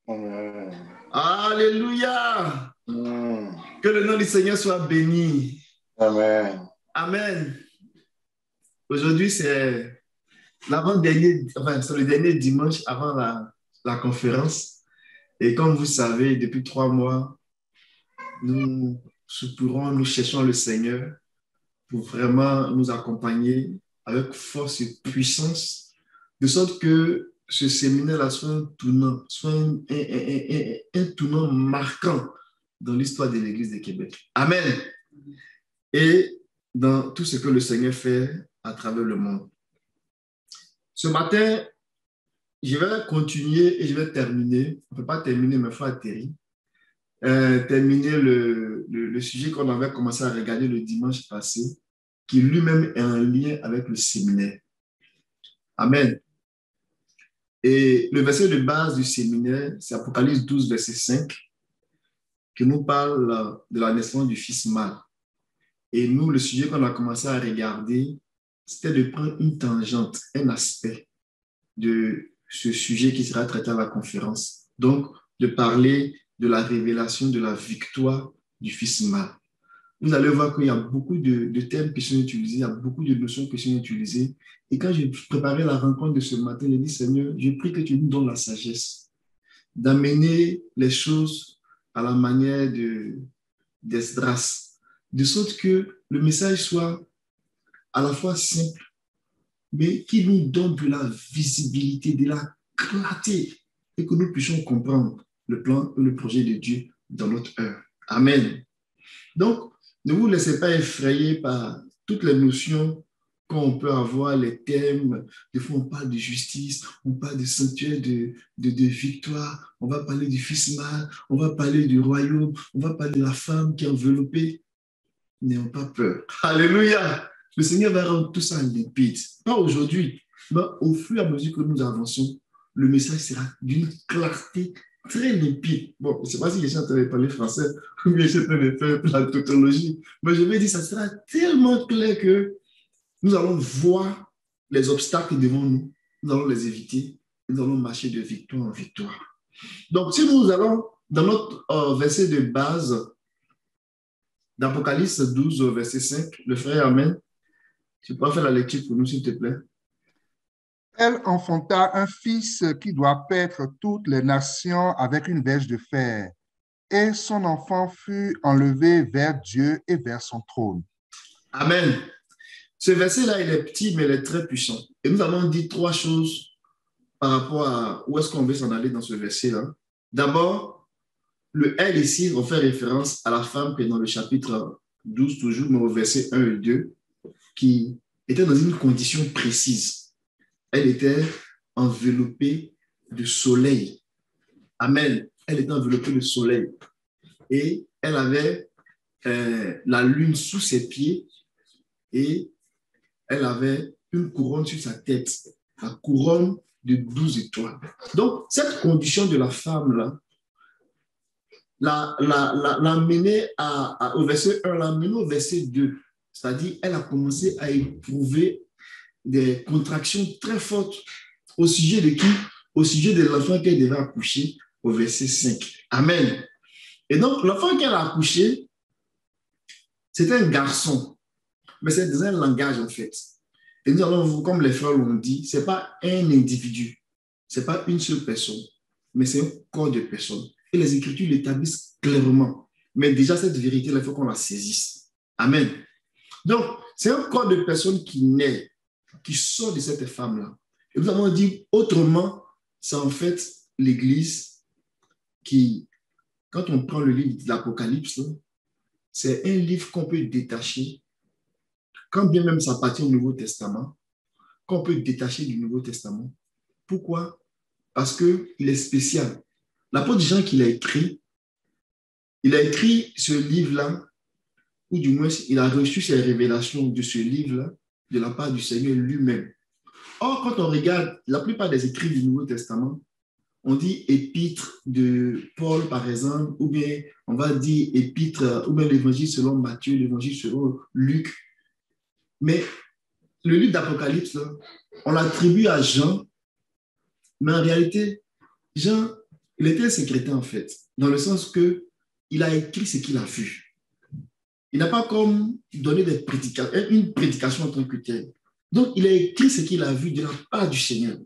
Amen. Alléluia. Mm. Que le nom du Seigneur soit béni. Amen. Amen. Aujourd'hui, c'est l'avant-dernier, enfin, c'est le dernier dimanche avant la conférence. Et comme vous savez, depuis 3 mois, nous soupirons, nous cherchons le Seigneur pour vraiment nous accompagner avec force et puissance, de sorte que ce séminaire-là soit un tournant, soit un tournant marquant dans l'histoire de l'Église de Québec. Amen. Et dans tout ce que le Seigneur fait à travers le monde. Ce matin, je vais continuer et je vais terminer. On ne peut pas terminer, mais il faut atterrir. Terminer le sujet qu'on avait commencé à regarder le dimanche passé, qui lui-même est en lien avec le séminaire. Amen. Et le verset de base du séminaire, c'est Apocalypse 12, verset 5, qui nous parle de la naissance du fils mâle. Et nous, le sujet qu'on a commencé à regarder, c'était de prendre une tangente, un aspect de ce sujet qui sera traité à la conférence. Donc, de parler de la révélation de la victoire du fils mâle. Vous allez voir qu'il y a beaucoup de thèmes qui sont utilisés, il y a beaucoup de notions qui sont utilisées. Et quand j'ai préparé la rencontre de ce matin, j'ai dit, Seigneur, je prie que tu nous donnes la sagesse d'amener les choses à la manière d'Esdras, de sorte que le message soit à la fois simple, mais qui nous donne de la visibilité, de la clarté, et que nous puissions comprendre le plan et le projet de Dieu dans notre heure. Amen. Donc, ne vous laissez pas effrayer par toutes les notions qu'on peut avoir, les thèmes. Des fois, on parle de justice, on parle de sanctuaire, de victoire, on va parler du fils mâle, on va parler du royaume, on va parler de la femme qui est enveloppée. N'ayons pas peur. Alléluia! Le Seigneur va rendre tout ça limpide. Pas aujourd'hui, mais au fur et à mesure que nous avançons, le message sera d'une clarté très limpide. Bon, je ne sais pas si je suis en train de parler français ou bien je suis en train de faire la tautologie, mais je vais dire que ça sera tellement clair que nous allons voir les obstacles devant nous, nous allons les éviter, nous allons marcher de victoire en victoire. Donc, si nous allons dans notre verset de base d'Apocalypse 12, verset 5, le frère Amen, tu peux faire la lecture pour nous, s'il te plaît. Elle enfanta un fils qui doit paître toutes les nations avec une verge de fer. Et son enfant fut enlevé vers Dieu et vers son trône. Amen. Ce verset-là, il est petit, mais il est très puissant. Et nous allons dire 3 choses par rapport à où est-ce qu'on veut s'en aller dans ce verset-là. D'abord, le elle ici, on fait référence à la femme qui est dans le chapitre 12, toujours, mais au verset 1 et 2, qui était dans une condition précise. Elle était enveloppée de soleil. Amen. Elle était enveloppée de soleil. Et elle avait la lune sous ses pieds et elle avait une couronne sur sa tête, la couronne de 12 étoiles. Donc, cette condition de la femme-là, l'a menée au verset 1, l'a menée au verset 2. C'est-à-dire, elle a commencé à éprouver des contractions très fortes au sujet de qui? Au sujet de l'enfant qu'elle devait accoucher au verset 5. Amen. Et donc, l'enfant qu'elle a accouché, c'était un garçon, mais c'est dans un langage en fait. Et nous allons, comme les frères l'ont dit, ce n'est pas un individu, ce n'est pas une seule personne, mais c'est un corps de personnes. Et les Écritures l'établissent clairement. Mais déjà, cette vérité-là, il faut qu'on la saisisse. Amen. Donc, c'est un corps de personnes qui naît, qui sort de cette femme-là. Et nous avons dit autrement, c'est en fait l'Église qui, quand on prend le livre de l'Apocalypse, c'est un livre qu'on peut détacher, quand bien même ça appartient au Nouveau Testament, qu'on peut détacher du Nouveau Testament. Pourquoi? Parce qu'il est spécial. L'apôtre Jean qui l'a écrit, il a écrit ce livre-là, ou du moins il a reçu ses révélations de ce livre-là de la part du Seigneur lui-même. Or, quand on regarde la plupart des écrits du Nouveau Testament, on dit épître de Paul, par exemple, ou bien on va dire épître, ou bien l'évangile selon Matthieu, l'évangile selon Luc. Mais le livre d'Apocalypse, on l'attribue à Jean, mais en réalité, Jean Il était un secrétaire en fait, dans le sens que il a écrit ce qu'il a vu. Il n'a pas comme donné une prédication en tant que telle. Donc, il a écrit ce qu'il a vu de la part du Seigneur.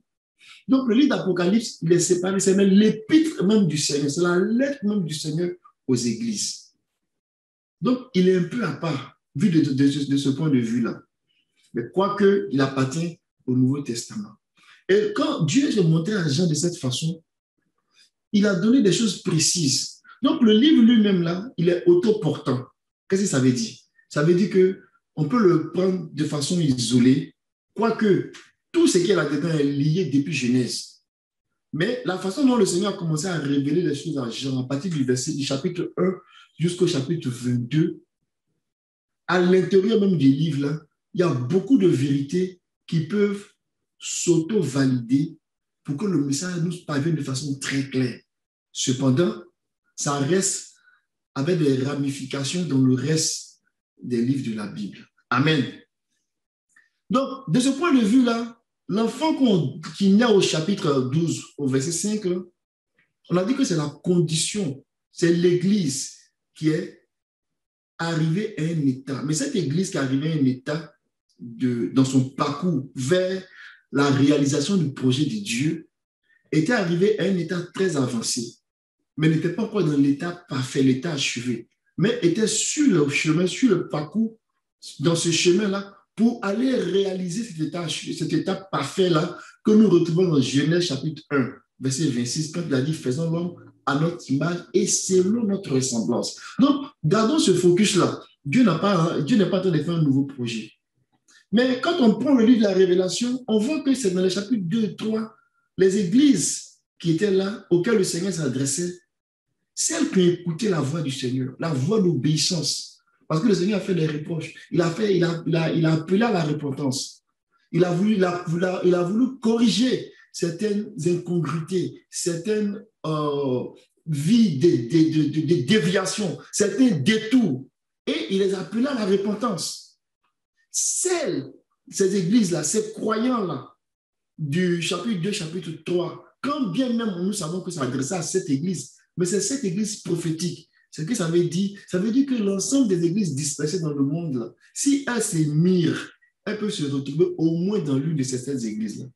Donc, le livre d'Apocalypse, il est séparé, c'est même l'épître même du Seigneur, c'est la lettre même du Seigneur aux églises. Donc, il est un peu à part, vu de ce point de vue-là. Mais quoique, il appartient au Nouveau Testament. Et quand Dieu s'est montré à Jean de cette façon, il a donné des choses précises. Donc, le livre lui-même, là, il est autoportant. Qu'est-ce que ça veut dire? Ça veut dire qu'on peut le prendre de façon isolée, quoique tout ce qu'il y a là-dedans est lié depuis Genèse. Mais la façon dont le Seigneur a commencé à révéler les choses à Jean, à partir du chapitre 1 jusqu'au chapitre 22, à l'intérieur même du livre, là, il y a beaucoup de vérités qui peuvent s'auto-valider pour que le message nous parvienne de façon très claire. Cependant, ça reste avec des ramifications dans le reste des livres de la Bible. Amen. Donc, de ce point de vue-là, l'enfant qui naît au chapitre 12, au verset 5, là, on a dit que c'est la condition, c'est l'Église qui est arrivée à un état. Mais cette Église qui est arrivée à un état dans son parcours vers la réalisation du projet de Dieu était arrivée à un état très avancé, mais n'était pas encore dans l'état parfait, l'état achevé, mais était sur le chemin, sur le parcours, dans ce chemin-là, pour aller réaliser cet état parfait-là que nous retrouvons dans Genèse chapitre 1, verset 26, quand il a dit « Faisons l'homme à notre image et selon notre ressemblance ». Donc, gardons ce focus-là. Dieu n'est pas en train de faire un nouveau projet. Mais quand on prend le livre de la Révélation, on voit que c'est dans les chapitres 2 et 3, les églises qui étaient là, auxquelles le Seigneur s'adressait, celles qui ont écouté la voix du Seigneur, la voix d'obéissance. Parce que le Seigneur a fait des reproches. Il a appelé à la repentance. Il a voulu corriger certaines incongruités, certaines vies de déviations, certains détours. Et il les a appelés à la repentance. Ces églises-là, ces croyants-là, du chapitre 2, chapitre 3, quand bien même nous savons que ça adressé à cette église, mais c'est cette église prophétique. Ce que ça veut dire que l'ensemble des églises dispersées dans le monde, là, si elles s'émirent, elles peuvent se retrouver au moins dans l'une de ces églises-là.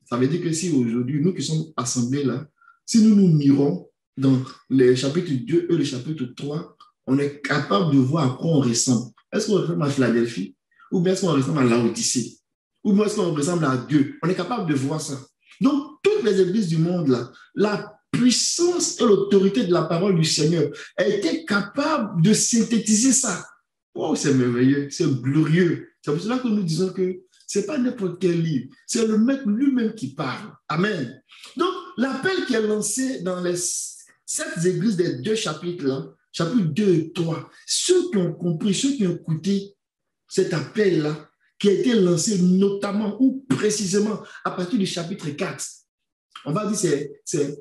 Ça veut dire que si aujourd'hui, nous qui sommes assemblés là, si nous nous mirons dans les chapitres 2 et le chapitre 3, on est capable de voir à quoi on ressemble. Est-ce qu'on ressemble à Philadelphie? Ou bien est-ce qu'on ressemble à Laodicée? Ou bien est-ce qu'on ressemble à Dieu? On est capable de voir ça. Donc, toutes les églises du monde, là, la puissance et l'autorité de la parole du Seigneur a été capable de synthétiser ça. Oh, c'est merveilleux, c'est glorieux. C'est pour cela que nous disons que ce n'est pas n'importe quel livre, c'est le Maître lui-même qui parle. Amen. Donc, l'appel qui est lancé dans les 7 églises des 2 chapitres-là, chapitre 2 et 3, ceux qui ont compris, ceux qui ont écouté cet appel-là, qui a été lancé notamment ou précisément à partir du chapitre 4. On va dire que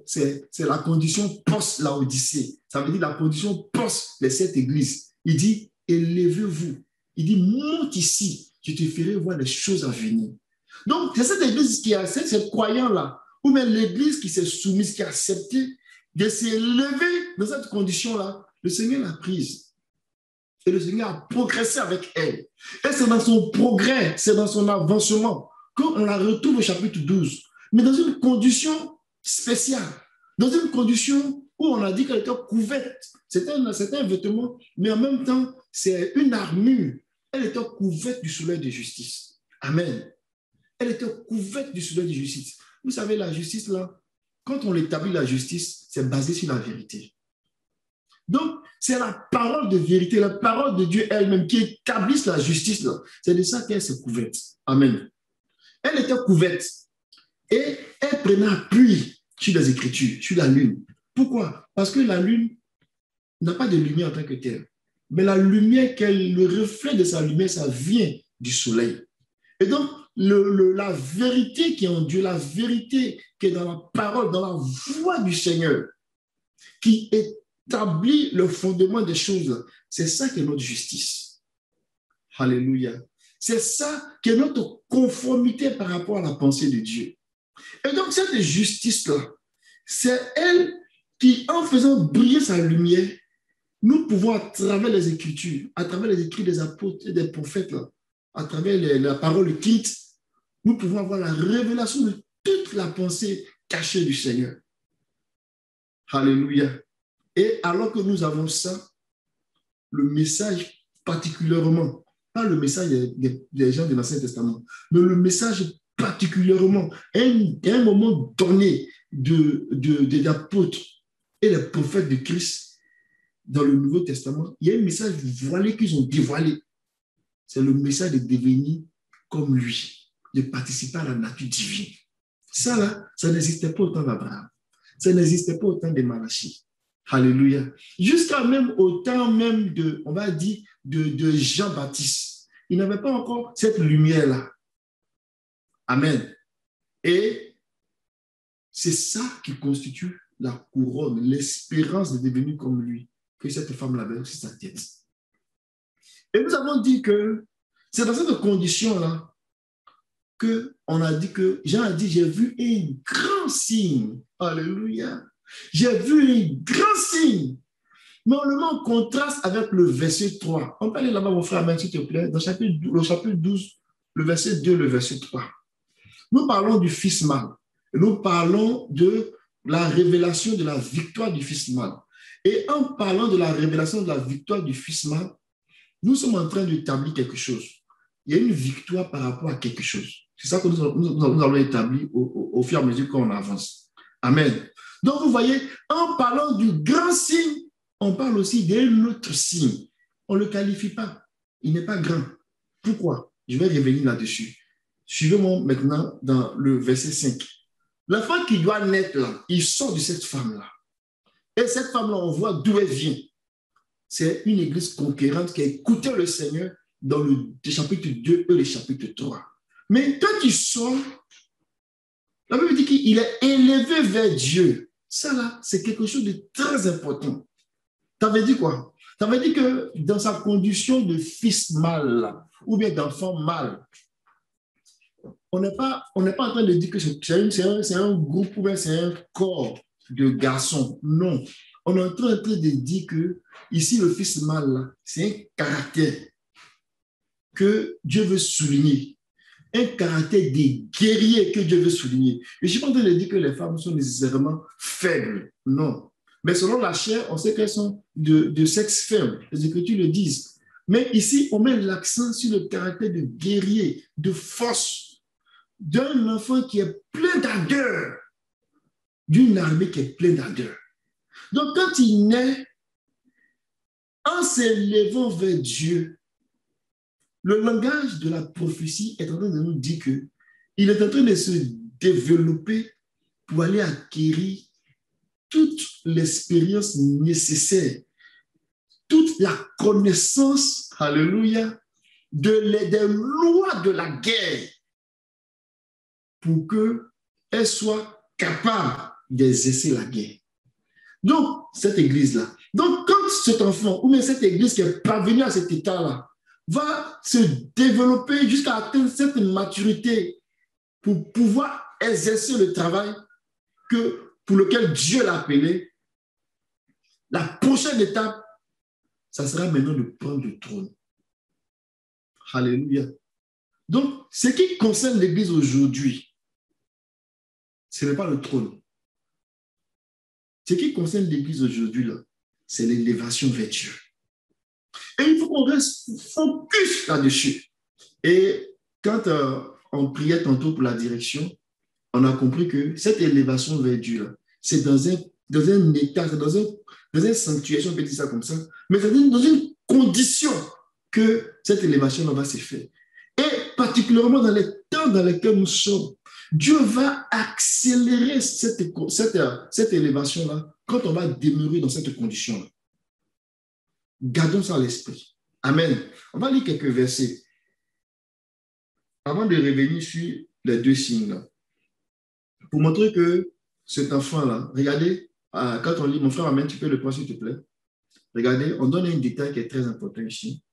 c'est la condition post-Laodicée. Ça veut dire la condition post les 7 églises. Il dit, élevez-vous. Il dit, monte ici, je te ferai voir les choses à venir. Donc, c'est cette église qui a cette croyant-là, ou même l'église qui s'est soumise, qui a accepté de s'élever dans cette condition-là. Le Seigneur l'a prise. Et le Seigneur a progressé avec elle. Et c'est dans son progrès, c'est dans son avancement qu'on la retrouve au chapitre 12. Mais dans une condition spéciale, dans une condition où on a dit qu'elle était couverte. C'est un vêtement, mais en même temps, c'est une armure. Elle était couverte du soleil de justice. Amen. Elle était couverte du soleil de justice. Vous savez, la justice, là, quand on établit la justice, c'est basé sur la vérité. Donc, c'est la parole de vérité, la parole de Dieu elle-même qui établisse la justice. Là. C'est de ça qu'elle s'est couverte. Amen. Elle était couverte et elle prenait appui sur les Écritures, sur la lune. Pourquoi? Parce que la lune n'a pas de lumière en tant que telle. Mais la lumière, le reflet de sa lumière, ça vient du soleil. Et donc, la vérité qui est en Dieu, la vérité qui est dans la parole, dans la voix du Seigneur, qui établit le fondement des choses, c'est ça qui est notre justice. Alléluia. C'est ça qui est notre conformité par rapport à la pensée de Dieu. Et donc, cette justice-là, c'est elle en faisant briller sa lumière, nous pouvons, à travers les Écritures, à travers les écrits des apôtres et des prophètes, là, à travers la parole quitte, nous pouvons avoir la révélation de toute la pensée cachée du Seigneur. Alléluia. Et alors que nous avons ça, le message particulièrement, pas le message des gens de l'Ancien Testament, mais le message particulièrement, à un moment donné des apôtres et des prophètes de Christ dans le Nouveau Testament, il y a un message voilé qu'ils ont dévoilé. C'est le message de devenir comme lui, de participer à la nature divine. Ça là, ça n'existait pas au temps d'Abraham. Ça n'existait pas au temps de Malachie. Alléluia. Jusqu'à même au temps même de, on va dire, de Jean-Baptiste. Il n'avait pas encore cette lumière-là. Amen. Et c'est ça qui constitue la couronne, l'espérance de devenir comme lui, que cette femme l'avait sur sa tête. Et nous avons dit que c'est dans cette condition-là qu'on a dit que Jean a dit, j'ai vu un grand signe. Alléluia. J'ai vu un grand signe. Mais on le met en contraste avec le verset 3. On peut aller là-bas, mon frère, amen, s'il te plaît, dans le chapitre 12, le verset 2, le verset 3. Nous parlons du fils mâle. Nous parlons de la révélation de la victoire du fils mâle. Et en parlant de la révélation de la victoire du fils mâle, nous sommes en train d'établir quelque chose. Il y a une victoire par rapport à quelque chose. C'est ça que nous allons établir au fur et à mesure qu'on avance. Amen. Donc, vous voyez, en parlant du grand signe, on parle aussi d'un autre signe. On ne le qualifie pas. Il n'est pas grand. Pourquoi? Je vais revenir là-dessus. Suivez-moi maintenant dans le verset 5. L'enfant qui doit naître là, il sort de cette femme-là. Et cette femme-là, on voit d'où elle vient. C'est une église conquérante qui a écouté le Seigneur dans le chapitre 2 et le chapitre 3. Mais quand il sort, la Bible dit qu'il est élevé vers Dieu. Ça là, c'est quelque chose de très important. Ça veut dire quoi? Ça veut dire que dans sa condition de fils mâle ou bien d'enfant mâle, on n'est pas en train de dire que c'est un groupe ou bien c'est un corps de garçons. Non. On est en train de dire que ici, le fils mâle, c'est un caractère que Dieu veut souligner. Un caractère des guerriers que Dieu veut souligner. Et je ne suis pas en train de dire que les femmes sont nécessairement faibles. Non. Mais selon la chair, on sait qu'elles sont de sexe faible. Les Écritures le disent. Mais ici, on met l'accent sur le caractère de guerrier, de force, d'un enfant qui est plein d'ardeur, d'une armée qui est pleine d'ardeur. Donc, quand il naît, en s'élevant vers Dieu, le langage de la prophétie est en train de nous dire qu'il est en train de se développer pour aller acquérir toute l'expérience nécessaire, toute la connaissance, alléluia, des lois de la guerre pour qu'elle soit capable d'exercer la guerre. Donc, cette église-là, donc quand cet enfant, ou bien cette église qui est parvenue à cet état-là, va se développer jusqu'à atteindre cette maturité pour pouvoir exercer le travail pour lequel Dieu l'a appelé, la prochaine étape, ça sera maintenant de prendre le trône. Alléluia. Donc, ce qui concerne l'Église aujourd'hui, ce n'est pas le trône. Ce qui concerne l'Église aujourd'hui, c'est l'élévation vers Dieu. Et il faut qu'on reste focus là-dessus. Et quand on priait tantôt pour la direction, on a compris que cette élévation vers Dieu, c'est dans un état, c'est dans un sanctuaire, on peut dire ça comme ça, mais c'est dans une condition que cette élévation va se faire. Et particulièrement dans les temps dans lesquels nous sommes, Dieu va accélérer cette élévation-là quand on va demeurer dans cette condition-là. Gardons ça à l'esprit. Amen. On va lire quelques versets avant de revenir sur les deux signes-là. Pour montrer que cet enfant-là, regardez, quand on lit, mon frère, amen, tu peux le prendre s'il te plaît. Regardez, on donne un détail qui est très important ici.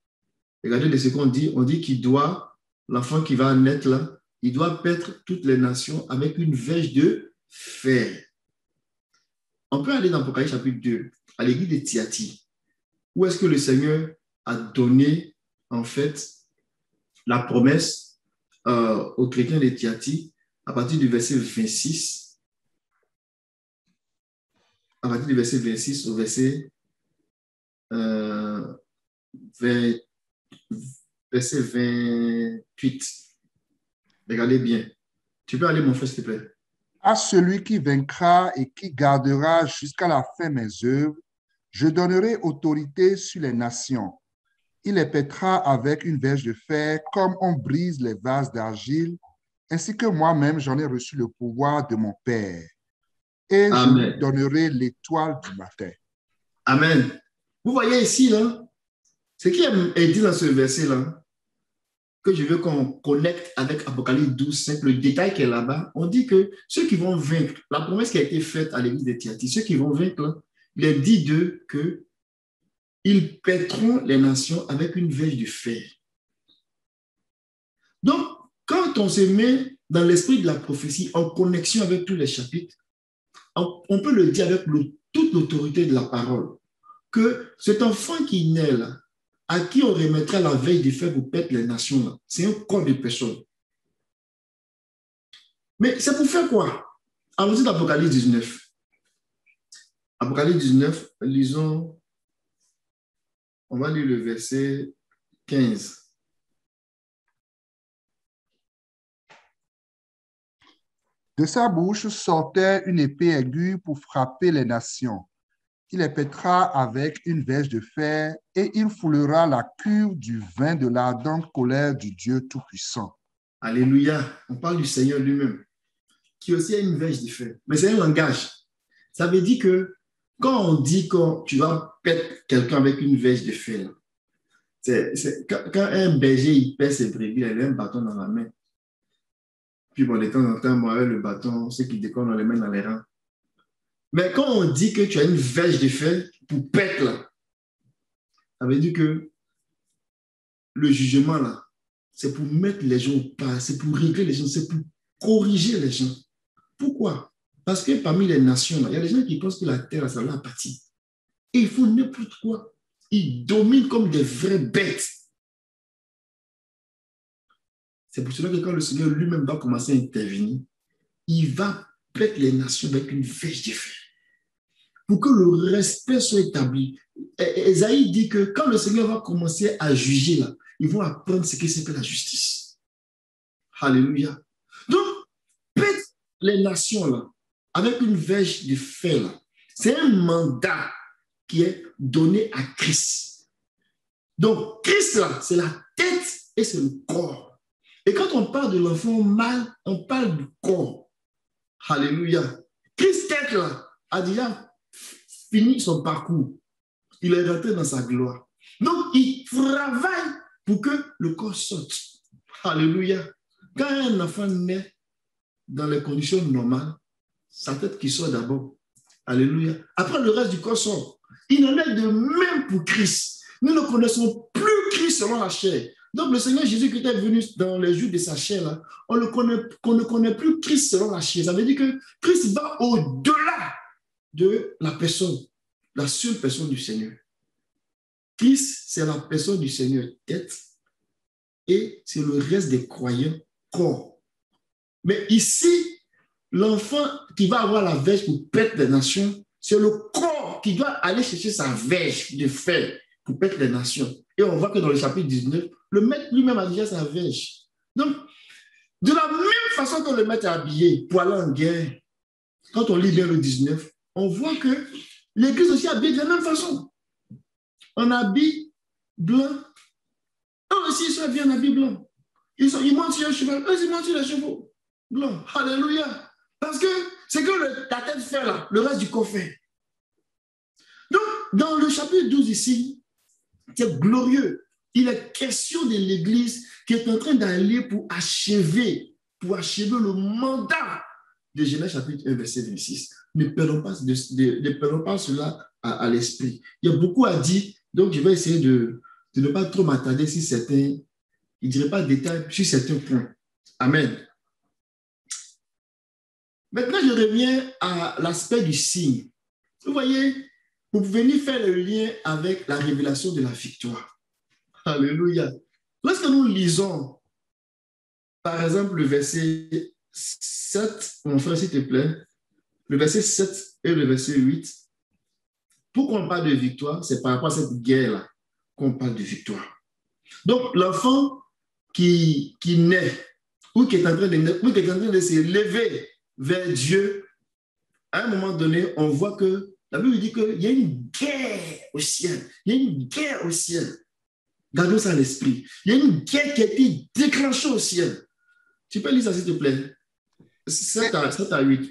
Regardez de ce qu'on dit. On dit qu'il doit, l'enfant qui va naître là, il doit paître toutes les nations avec une verge de fer. On peut aller dans Apocalypse chapitre 2, à l'église de Thyatire, où est-ce que le Seigneur a donné, en fait, la promesse aux chrétiens de Thyatire à partir du verset 26, à partir du verset 26 au verset 28. Regardez bien. Tu peux aller, mon frère, s'il te plaît. À celui qui vaincra et qui gardera jusqu'à la fin mes œuvres, je donnerai autorité sur les nations. Il les pètera avec une verge de fer comme on brise les vases d'argile, ainsi que moi-même j'en ai reçu le pouvoir de mon Père. Et je lui Amen. donnerai l'étoile du matin. Amen. Vous voyez ici, là, ce qui est dit dans ce verset-là, que je veux qu'on connecte avec Apocalypse 12, 5, le détail qui est là-bas, on dit que ceux qui vont vaincre, la promesse qui a été faite à l'église de Thyatire, ceux qui vont vaincre, là, il est dit d'eux qu'ils pèteront les nations avec une verge de fer. Donc, quand on se met dans l'esprit de la prophétie en connexion avec tous les chapitres, on peut le dire avec toute l'autorité de la parole, que cet enfant qui naît là, à qui on remettra la veille de fer pour pète les nations, là, c'est un corps de personne. Mais c'est pour faire quoi? Allons-y dans Apocalypse 19. Apocalypse 19, lisons, on va lire le verset 15. De sa bouche sortait une épée aiguë pour frapper les nations. Il les pètera avec une verge de fer et il foulera la cuve du vin de l'ardente colère du Dieu Tout-Puissant. Alléluia. On parle du Seigneur lui-même, qui aussi a une verge de fer. Mais c'est un langage. Ça veut dire que quand on dit que tu vas pète quelqu'un avec une verge de fer, quand un berger il pète ses brebis, il a un bâton dans la main. Puis bon, de temps en temps, moi, avec le bâton, ceux qui décollent, on les met dans les rangs. Mais quand on dit que tu as une verge de fer pour pète là, ça veut dire que le jugement là, c'est pour mettre les gens au pas, c'est pour régler les gens, c'est pour corriger les gens. Pourquoi? Parce que parmi les nations, là, il y a des gens qui pensent que la terre, ça leur appartient. Et ils font n'importe quoi. Ils dominent comme des vraies bêtes. C'est pour cela que quand le Seigneur lui-même va commencer à intervenir, il va pète les nations avec une verge de fer. Pour que le respect soit établi. Esaïe dit que quand le Seigneur va commencer à juger, là, ils vont apprendre ce que c'est que la justice. Alléluia. Donc, pète les nations là, avec une verge de fer. Là. C'est un mandat qui est donné à Christ. Donc, Christ, là, c'est la tête et c'est le corps. Et quand on parle de l'enfant mâle, on parle du corps. Alléluia. Christ, tête, là, a déjà fini son parcours. Il est rentré dans sa gloire. Donc, il travaille pour que le corps sorte. Alléluia. Quand un enfant naît dans les conditions normales, sa tête qui sort d'abord. Alléluia. Après, le reste du corps sort. Il en est de même pour Christ. Nous ne connaissons plus Christ selon la chair. Donc, le Seigneur Jésus qui était venu dans les jours de sa chair, là, on ne connaît plus Christ selon la chair. Ça veut dire que Christ va au-delà de la personne, la seule personne du Seigneur. Christ, c'est la personne du Seigneur, tête, et c'est le reste des croyants, corps. Mais ici, l'enfant qui va avoir la verge pour pète les nations, c'est le corps qui doit aller chercher sa verge de fer pour pète les nations. Et on voit que dans le chapitre 19, le maître lui-même a déjà sa verge. Donc, de la même façon que le maître est habillé pour aller en guerre, quand on lit bien le 19, on voit que l'Église aussi est habillée de la même façon. On habille blanc. Eux aussi, ils sont habillés en habit blanc. Ils montent sur un cheval. Eux, ils montent sur les chevaux blancs. Alléluia. Parce que c'est que ta tête fait là, le reste du corps fait. Donc, dans le chapitre 12 ici, c'est glorieux. Il est question de l'Église qui est en train d'aller pour achever le mandat de Genèse chapitre 1, verset 26. Ne perdons pas cela à l'esprit. Il y a beaucoup à dire, donc je vais essayer de ne pas trop m'attarder sur certains, je ne dirais pas de détails, sur certains points. Amen. Maintenant, je reviens à l'aspect du signe. Vous voyez, vous pouvez venir faire le lien avec la révélation de la victoire. Alléluia. Lorsque nous lisons, par exemple, le verset 7, mon frère, s'il te plaît, le verset 7 et le verset 8, pourquoi on parle de victoire? C'est par rapport à cette guerre-là qu'on parle de victoire. Donc, l'enfant qui naît, ou qui est en train de naître, ou qui est en train de se lever vers Dieu, à un moment donné, on voit que la Bible dit qu'il y a une guerre au ciel. Il y a une guerre au ciel. Gardons ça à l'esprit. Il y a une guerre qui a été déclenchée au ciel. Tu peux lire ça, s'il te plaît? 7 à 8.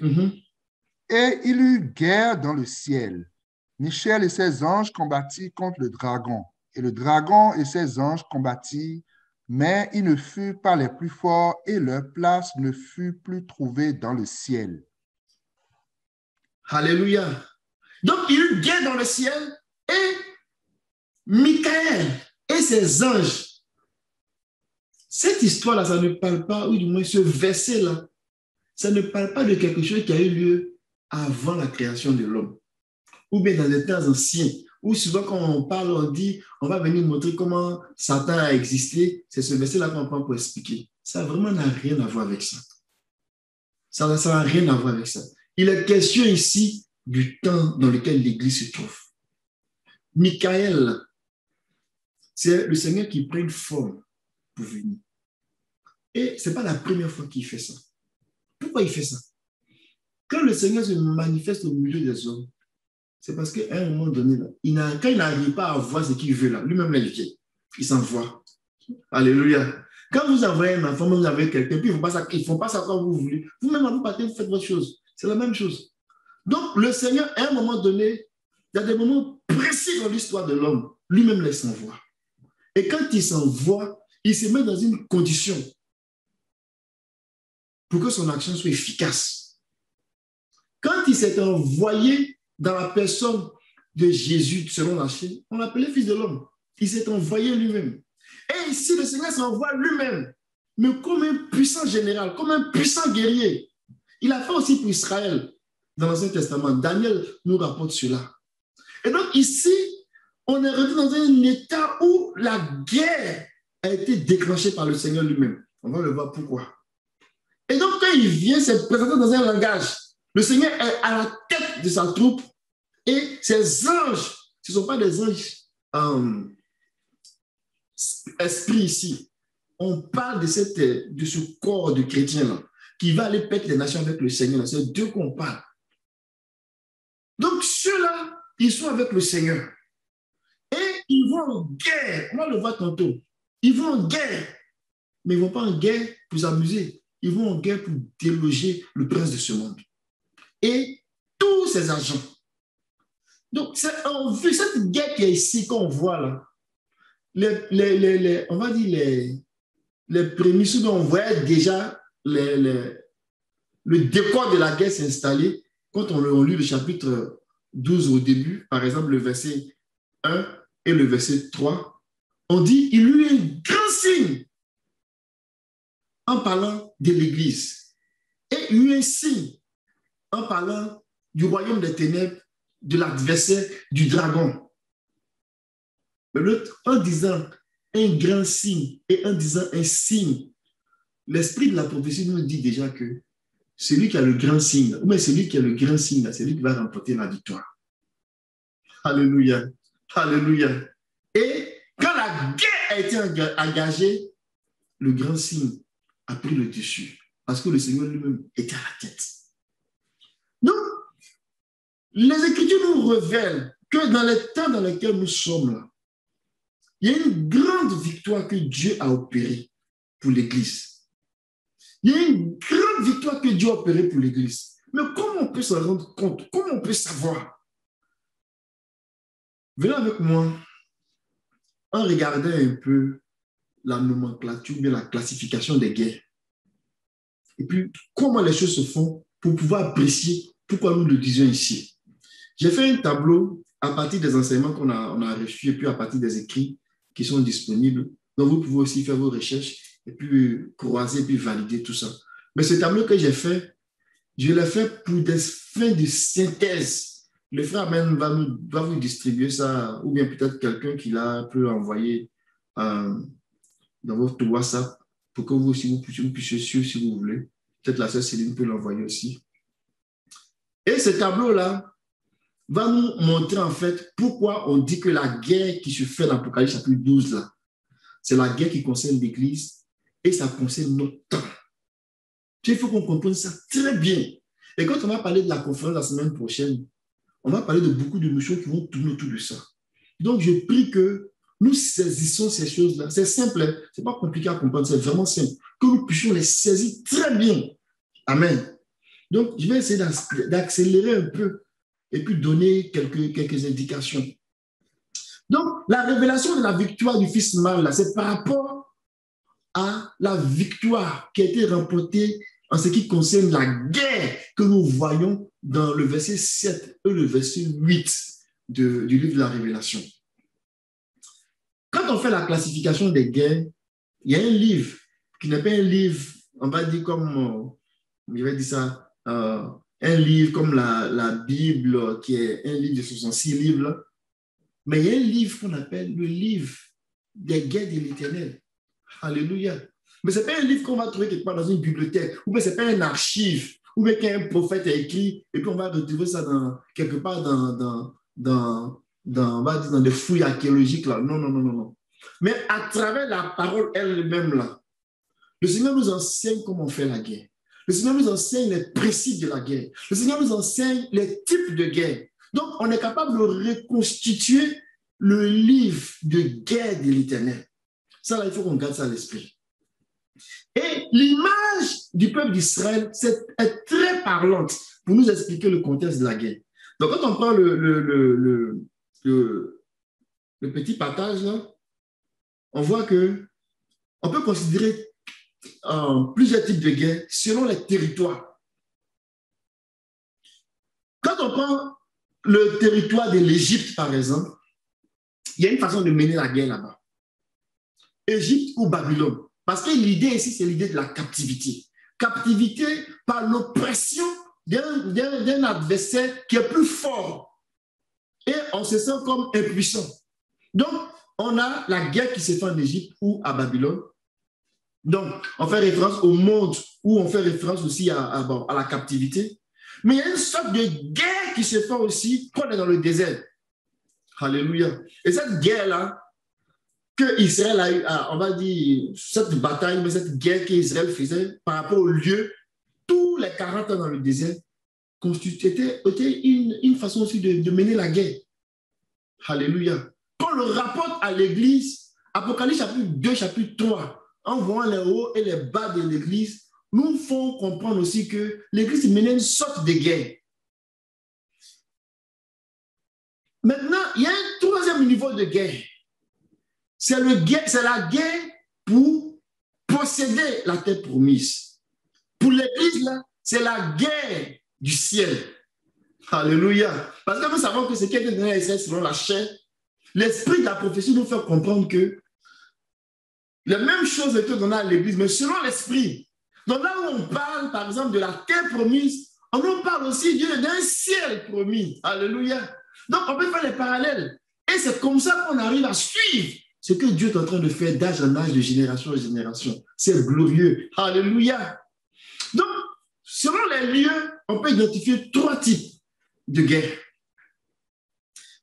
Et il eut guerre dans le ciel. Michel et ses anges combattirent contre le dragon. Et le dragon et ses anges combattirent, mais ils ne furent pas les plus forts et leur place ne fut plus trouvée dans le ciel. Alléluia. Donc, il y a eu guerre dans le ciel et Michael et ses anges. Cette histoire-là, ça ne parle pas, ou du moins ce verset-là, ça ne parle pas de quelque chose qui a eu lieu avant la création de l'homme, ou bien dans les temps anciens, où souvent quand on parle, on dit, on va venir montrer comment Satan a existé. C'est ce verset-là qu'on prend pour expliquer. Ça vraiment n'a rien à voir avec ça. Ça n'a rien à voir avec ça. Il est question ici du temps dans lequel l'Église se trouve. Michael, c'est le Seigneur qui prend une forme pour venir. Et ce n'est pas la première fois qu'il fait ça. Pourquoi il fait ça? Quand le Seigneur se manifeste au milieu des hommes, c'est parce qu'à un moment donné, là, quand il n'arrive pas à voir ce qu'il veut, là, lui-même, là, il s'envoie. Alléluia. Quand vous envoyez un enfant, vous avez quelqu'un, puis ils ne font pas ça quand vous voulez. Vous-même, vous partez, vous faites votre chose. C'est la même chose. Donc, le Seigneur, à un moment donné, il y a des moments précis dans l'histoire de l'homme, lui-même les s'envoie. Et quand il s'envoie, il se met dans une condition pour que son action soit efficace. Quand il s'est envoyé dans la personne de Jésus, selon la chair, on l'appelait fils de l'homme. Il s'est envoyé lui-même. Et ici, le Seigneur s'envoie lui-même, mais comme un puissant général, comme un puissant guerrier. Il a fait aussi pour Israël dans l'Ancien Testament. Daniel nous rapporte cela. Et donc ici, on est rentré dans un état où la guerre a été déclenchée par le Seigneur lui-même. On va le voir pourquoi. Et donc quand il vient se présenter dans un langage, le Seigneur est à la tête de sa troupe et ses anges, ce ne sont pas des anges esprit ici. On parle de ce corps de chrétiens-là qui va aller pète les nations avec le Seigneur. C'est d'eux qu'on parle. Donc ceux-là, ils sont avec le Seigneur. Et ils vont en guerre. On va le voir tantôt. Ils vont en guerre. Mais ils ne vont pas en guerre pour s'amuser. Ils vont en guerre pour déloger le prince de ce monde. Et tous ses agents. Donc, on vit cette guerre qui est ici, qu'on voit là. On va dire les prémices, on voit déjà le décor de la guerre s'installer. Quand on lit le chapitre 12 au début, par exemple le verset 1 et le verset 3, on dit, il lui eut un grand signe en parlant de l'Église. Et il eut un signe en parlant du royaume des ténèbres, de l'adversaire, du dragon. Mais l'autre, en disant un grand signe et en disant un signe, l'esprit de la prophétie nous dit déjà que celui qui a le grand signe, ou bien celui qui a le grand signe, c'est lui qui va remporter la victoire. Alléluia. Alléluia. Et quand la guerre a été engagée, le grand signe a pris le dessus parce que le Seigneur lui-même était à la tête. Donc, les Écritures nous révèlent que dans les temps dans lesquels nous sommes là, il y a une grande victoire que Dieu a opérée pour l'Église. Il y a une grande victoire que Dieu a opérée pour l'Église. Mais comment on peut s'en rendre compte? Comment on peut savoir? Venez avec moi en regardant un peu la nomenclature, bien la classification des guerres. Et puis, comment les choses se font pour pouvoir apprécier pourquoi nous le disons ici. J'ai fait un tableau à partir des enseignements qu'on a reçus et puis à partir des écrits qui sont disponibles. Donc, vous pouvez aussi faire vos recherches et puis croiser et puis valider tout ça. Mais ce tableau que j'ai fait, je l'ai fait pour des fins de synthèse le frère Amen va vous distribuer ça, ou bien peut-être quelqu'un qui l'a peut envoyer dans votre WhatsApp pour que vous aussi vous puissiez suivre si vous voulez. Peut-être la sœur Céline peut l'envoyer aussi. Et ce tableau-là va nous montrer en fait pourquoi on dit que la guerre qui se fait dans l'Apocalypse chapitre 12, là, c'est la guerre qui concerne l'Église et ça concerne notre temps. Il faut qu'on comprenne ça très bien. Et quand on va parler de la conférence la semaine prochaine, on va parler de beaucoup de notions qui vont tourner autour de ça. Donc, je prie que nous saisissons ces choses-là. C'est simple, hein? Ce n'est pas compliqué à comprendre, c'est vraiment simple. Que nous puissions les saisir très bien. Amen. Donc, je vais essayer d'accélérer un peu et puis donner quelques indications. Donc, la révélation de la victoire du Fils mâle, là, c'est par rapport à la victoire qui a été remportée en ce qui concerne la guerre que nous voyons dans le verset 7 et le verset 8 du livre de la Révélation. Quand on fait la classification des guerres, il y a un livre qui n'est pas un livre, on va dire comme, je vais dire ça, un livre comme la Bible, qui est un livre de 66 livres, là. Mais il y a un livre qu'on appelle le livre des guerres de l'Éternel. Alléluia. Mais ce n'est pas un livre qu'on va trouver quelque part dans une bibliothèque, ou bien ce n'est pas un archive, ou bien qu'un prophète a écrit, et puis on va retrouver ça quelque part on va dire dans des fouilles archéologiques. Là. Non, non, non, non, non. Mais à travers la parole elle-même, là, le Seigneur nous enseigne comment on fait la guerre. Le Seigneur nous enseigne les principes de la guerre. Le Seigneur nous enseigne les types de guerre. Donc, on est capable de reconstituer le livre de guerre de l'Éternel. Ça, là, il faut qu'on garde ça à l'esprit. Et l'image du peuple d'Israël est très parlante pour nous expliquer le contexte de la guerre. Donc, quand on prend le petit partage, là, on voit qu'on peut considérer plusieurs types de guerres selon les territoires. Quand on prend le territoire de l'Égypte, par exemple, il y a une façon de mener la guerre là-bas. Égypte ou Babylone. Parce que l'idée ici, c'est l'idée de la captivité. Captivité par l'oppression d'un adversaire qui est plus fort. Et on se sent comme impuissant. Donc, on a la guerre qui se fait en Égypte ou à Babylone. Donc, on fait référence au monde ou on fait référence aussi à la captivité. Mais il y a une sorte de guerre qui se fait aussi quand on est dans le désert. Alléluia. Et cette guerre-là, que Israël a eu, on va dire, cette bataille, mais cette guerre qu'Israël faisait par rapport au lieu, tous les 40 ans dans le désert, était une façon aussi de mener la guerre. Alléluia. Quand on le rapporte à l'Église, Apocalypse chapitre 2, chapitre 3, en voyant les hauts et les bas de l'Église, nous font comprendre aussi que l'Église menait une sorte de guerre. Maintenant, il y a un troisième niveau de guerre. C'est la guerre pour posséder la terre promise. Pour l'Église, là, c'est la guerre du ciel. Alléluia. Parce que nous savons que ce qui est donné à Israël selon la chair, l'esprit de la prophétie nous fait comprendre que la même chose est donnée à l'Église, mais selon l'esprit. Donc là où on parle, par exemple, de la terre promise, on nous parle aussi d'un ciel promis. Alléluia. Donc on peut faire les parallèles. Et c'est comme ça qu'on arrive à suivre ce que Dieu est en train de faire d'âge en âge, de génération en génération. C'est glorieux. Alléluia. Donc, selon les lieux, on peut identifier 3 types de guerre.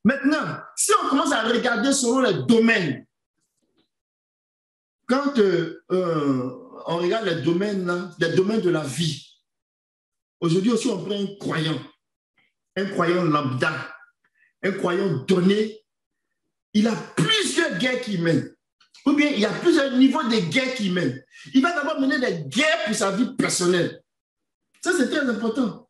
Maintenant, si on commence à regarder selon les domaines, quand on regarde les domaines de la vie, aujourd'hui aussi on prend un croyant lambda, un croyant donné, il a plusieurs guerres qu'il mène. Ou bien il y a plusieurs niveaux de guerres qu'il mène. Il va d'abord mener des guerres pour sa vie personnelle. Ça, c'est très important.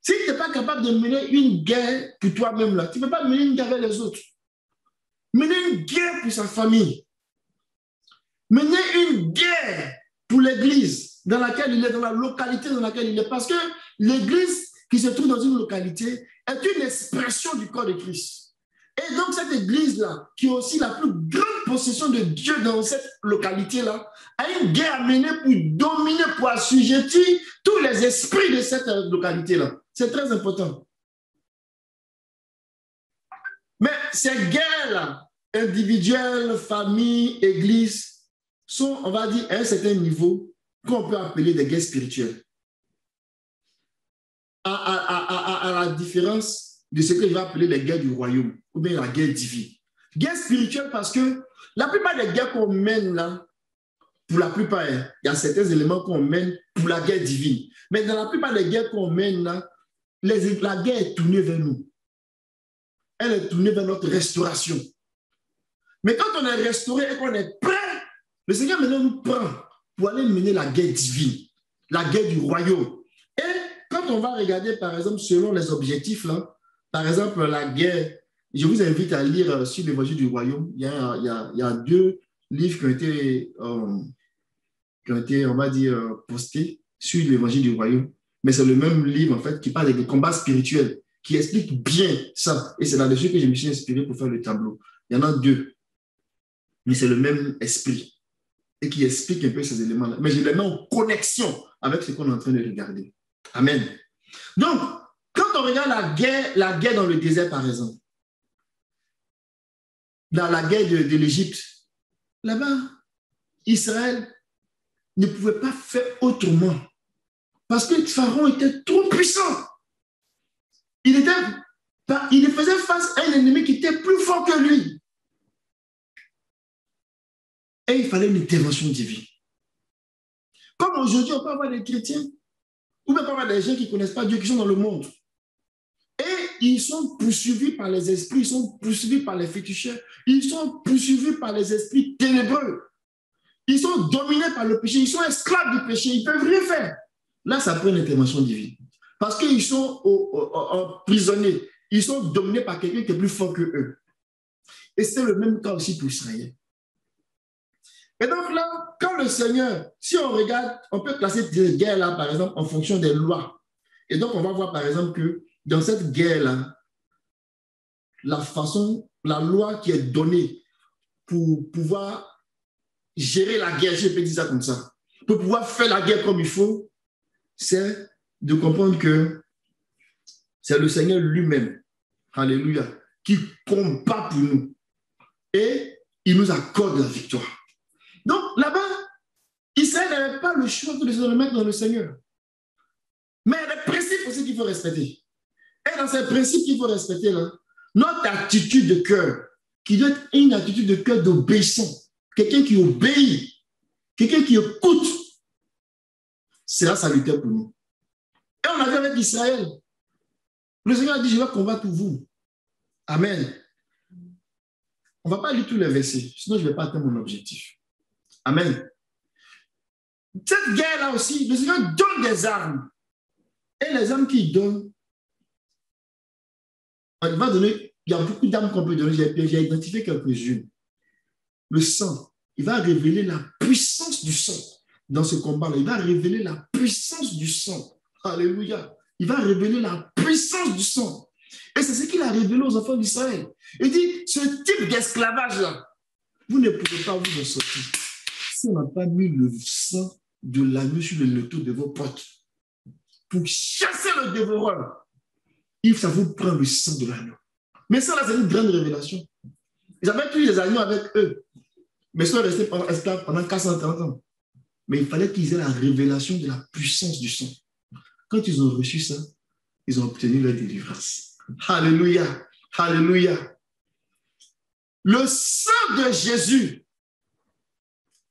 Si tu n'es pas capable de mener une guerre pour toi-même, là, tu ne peux pas mener une guerre avec les autres. Mener une guerre pour sa famille. Mener une guerre pour l'Église dans laquelle il est, dans la localité dans laquelle il est. Parce que l'Église qui se trouve dans une localité est une expression du corps de Christ. Et donc cette Église-là, qui est aussi la plus grande possession de Dieu dans cette localité-là, a une guerre à mener pour dominer, pour assujettir tous les esprits de cette localité-là. C'est très important. Mais ces guerres-là, individuelles, famille, église, sont, on va dire, à un certain niveau qu'on peut appeler des guerres spirituelles. À la différence de ce que je vais appeler les guerres du royaume ou bien la guerre divine. Guerre spirituelle parce que la plupart des guerres qu'on mène là, pour la plupart, il y a certains éléments qu'on mène pour la guerre divine. Mais dans la plupart des guerres qu'on mène là, la guerre est tournée vers nous. Elle est tournée vers notre restauration. Mais quand on est restauré et qu'on est prêt, le Seigneur maintenant nous prend pour aller mener la guerre divine, la guerre du royaume. Et quand on va regarder, par exemple, selon les objectifs, là, par exemple, la guerre, je vous invite à lire sur l'évangile du royaume. Il y a 2 livres qui ont été, on va dire, postés sur l'évangile du royaume. Mais c'est le même livre, en fait, qui parle des combats spirituels, qui explique bien ça. Et c'est là-dessus que je me suis inspiré pour faire le tableau. Il y en a 2. Mais c'est le même esprit. Et qui explique un peu ces éléments-là. Mais je les mets en connexion avec ce qu'on est en train de regarder. Amen. Donc, quand on regarde la guerre dans le désert, par exemple, dans la guerre de l'Égypte, là-bas, Israël ne pouvait pas faire autrement. Parce que Pharaon était trop puissant. Il faisait face à un ennemi qui était plus fort que lui. Et il fallait une intervention divine. Comme aujourd'hui, on peut avoir des chrétiens, ou même avoir des gens qui ne connaissent pas Dieu, qui sont dans le monde. Et ils sont poursuivis par les esprits, ils sont poursuivis par les féticheurs, ils sont poursuivis par les esprits ténébreux. Ils sont dominés par le péché, ils sont esclaves du péché, ils ne peuvent rien faire. Là, ça prend une intervention divine. Parce qu'ils sont emprisonnés, ils sont dominés par quelqu'un qui est plus fort qu'eux. Et c'est le même cas aussi pour Israël. Et donc là, quand le Seigneur, si on regarde, on peut classer ces guerres-là, par exemple, en fonction des lois. Et donc, on va voir, par exemple, que dans cette guerre-là, la loi qui est donnée pour pouvoir gérer la guerre, je peux dire ça comme ça, pour pouvoir faire la guerre comme il faut, c'est de comprendre que c'est le Seigneur lui-même, alléluia, qui combat pour nous. Et il nous accorde la victoire. Donc, là-bas, Israël n'avait pas le choix de se mettre dans le Seigneur. Mais il y a des principes aussi qu'il faut respecter. Et dans ces principes qu'il faut respecter, là, notre attitude de cœur, qui doit être une attitude de cœur d'obéissant, quelqu'un qui obéit, quelqu'un qui écoute, sera salutaire pour nous. Et on a vu avec Israël. Le Seigneur a dit, je vais combattre pour vous. Amen. On ne va pas lire tous les versets, sinon je ne vais pas atteindre mon objectif. Amen. Cette guerre-là aussi, le Seigneur donne des armes. Et les armes qu'il donne, il va donner, il y a beaucoup d'armes qu'on peut donner, j'ai identifié quelques-unes. Le sang, il va révéler la puissance du sang dans ce combat-là. Il va révéler la puissance du sang. Alléluia. Il va révéler la puissance du sang. Et c'est ce qu'il a révélé aux enfants d'Israël. Il dit, ce type d'esclavage-là, vous ne pouvez pas vous en sortir. Si on n'a pas mis le sang de l'agneau sur le linteau de vos portes pour chasser le dévoreur, ça vous prend le sang de l'agneau. Mais ça, là, c'est une grande révélation. Ils avaient tué les agneaux avec eux, mais ils sont restés esclaves pendant 430 ans. Mais il fallait qu'ils aient la révélation de la puissance du sang. Quand ils ont reçu ça, ils ont obtenu leur délivrance. Alléluia, alléluia. Le sang de Jésus.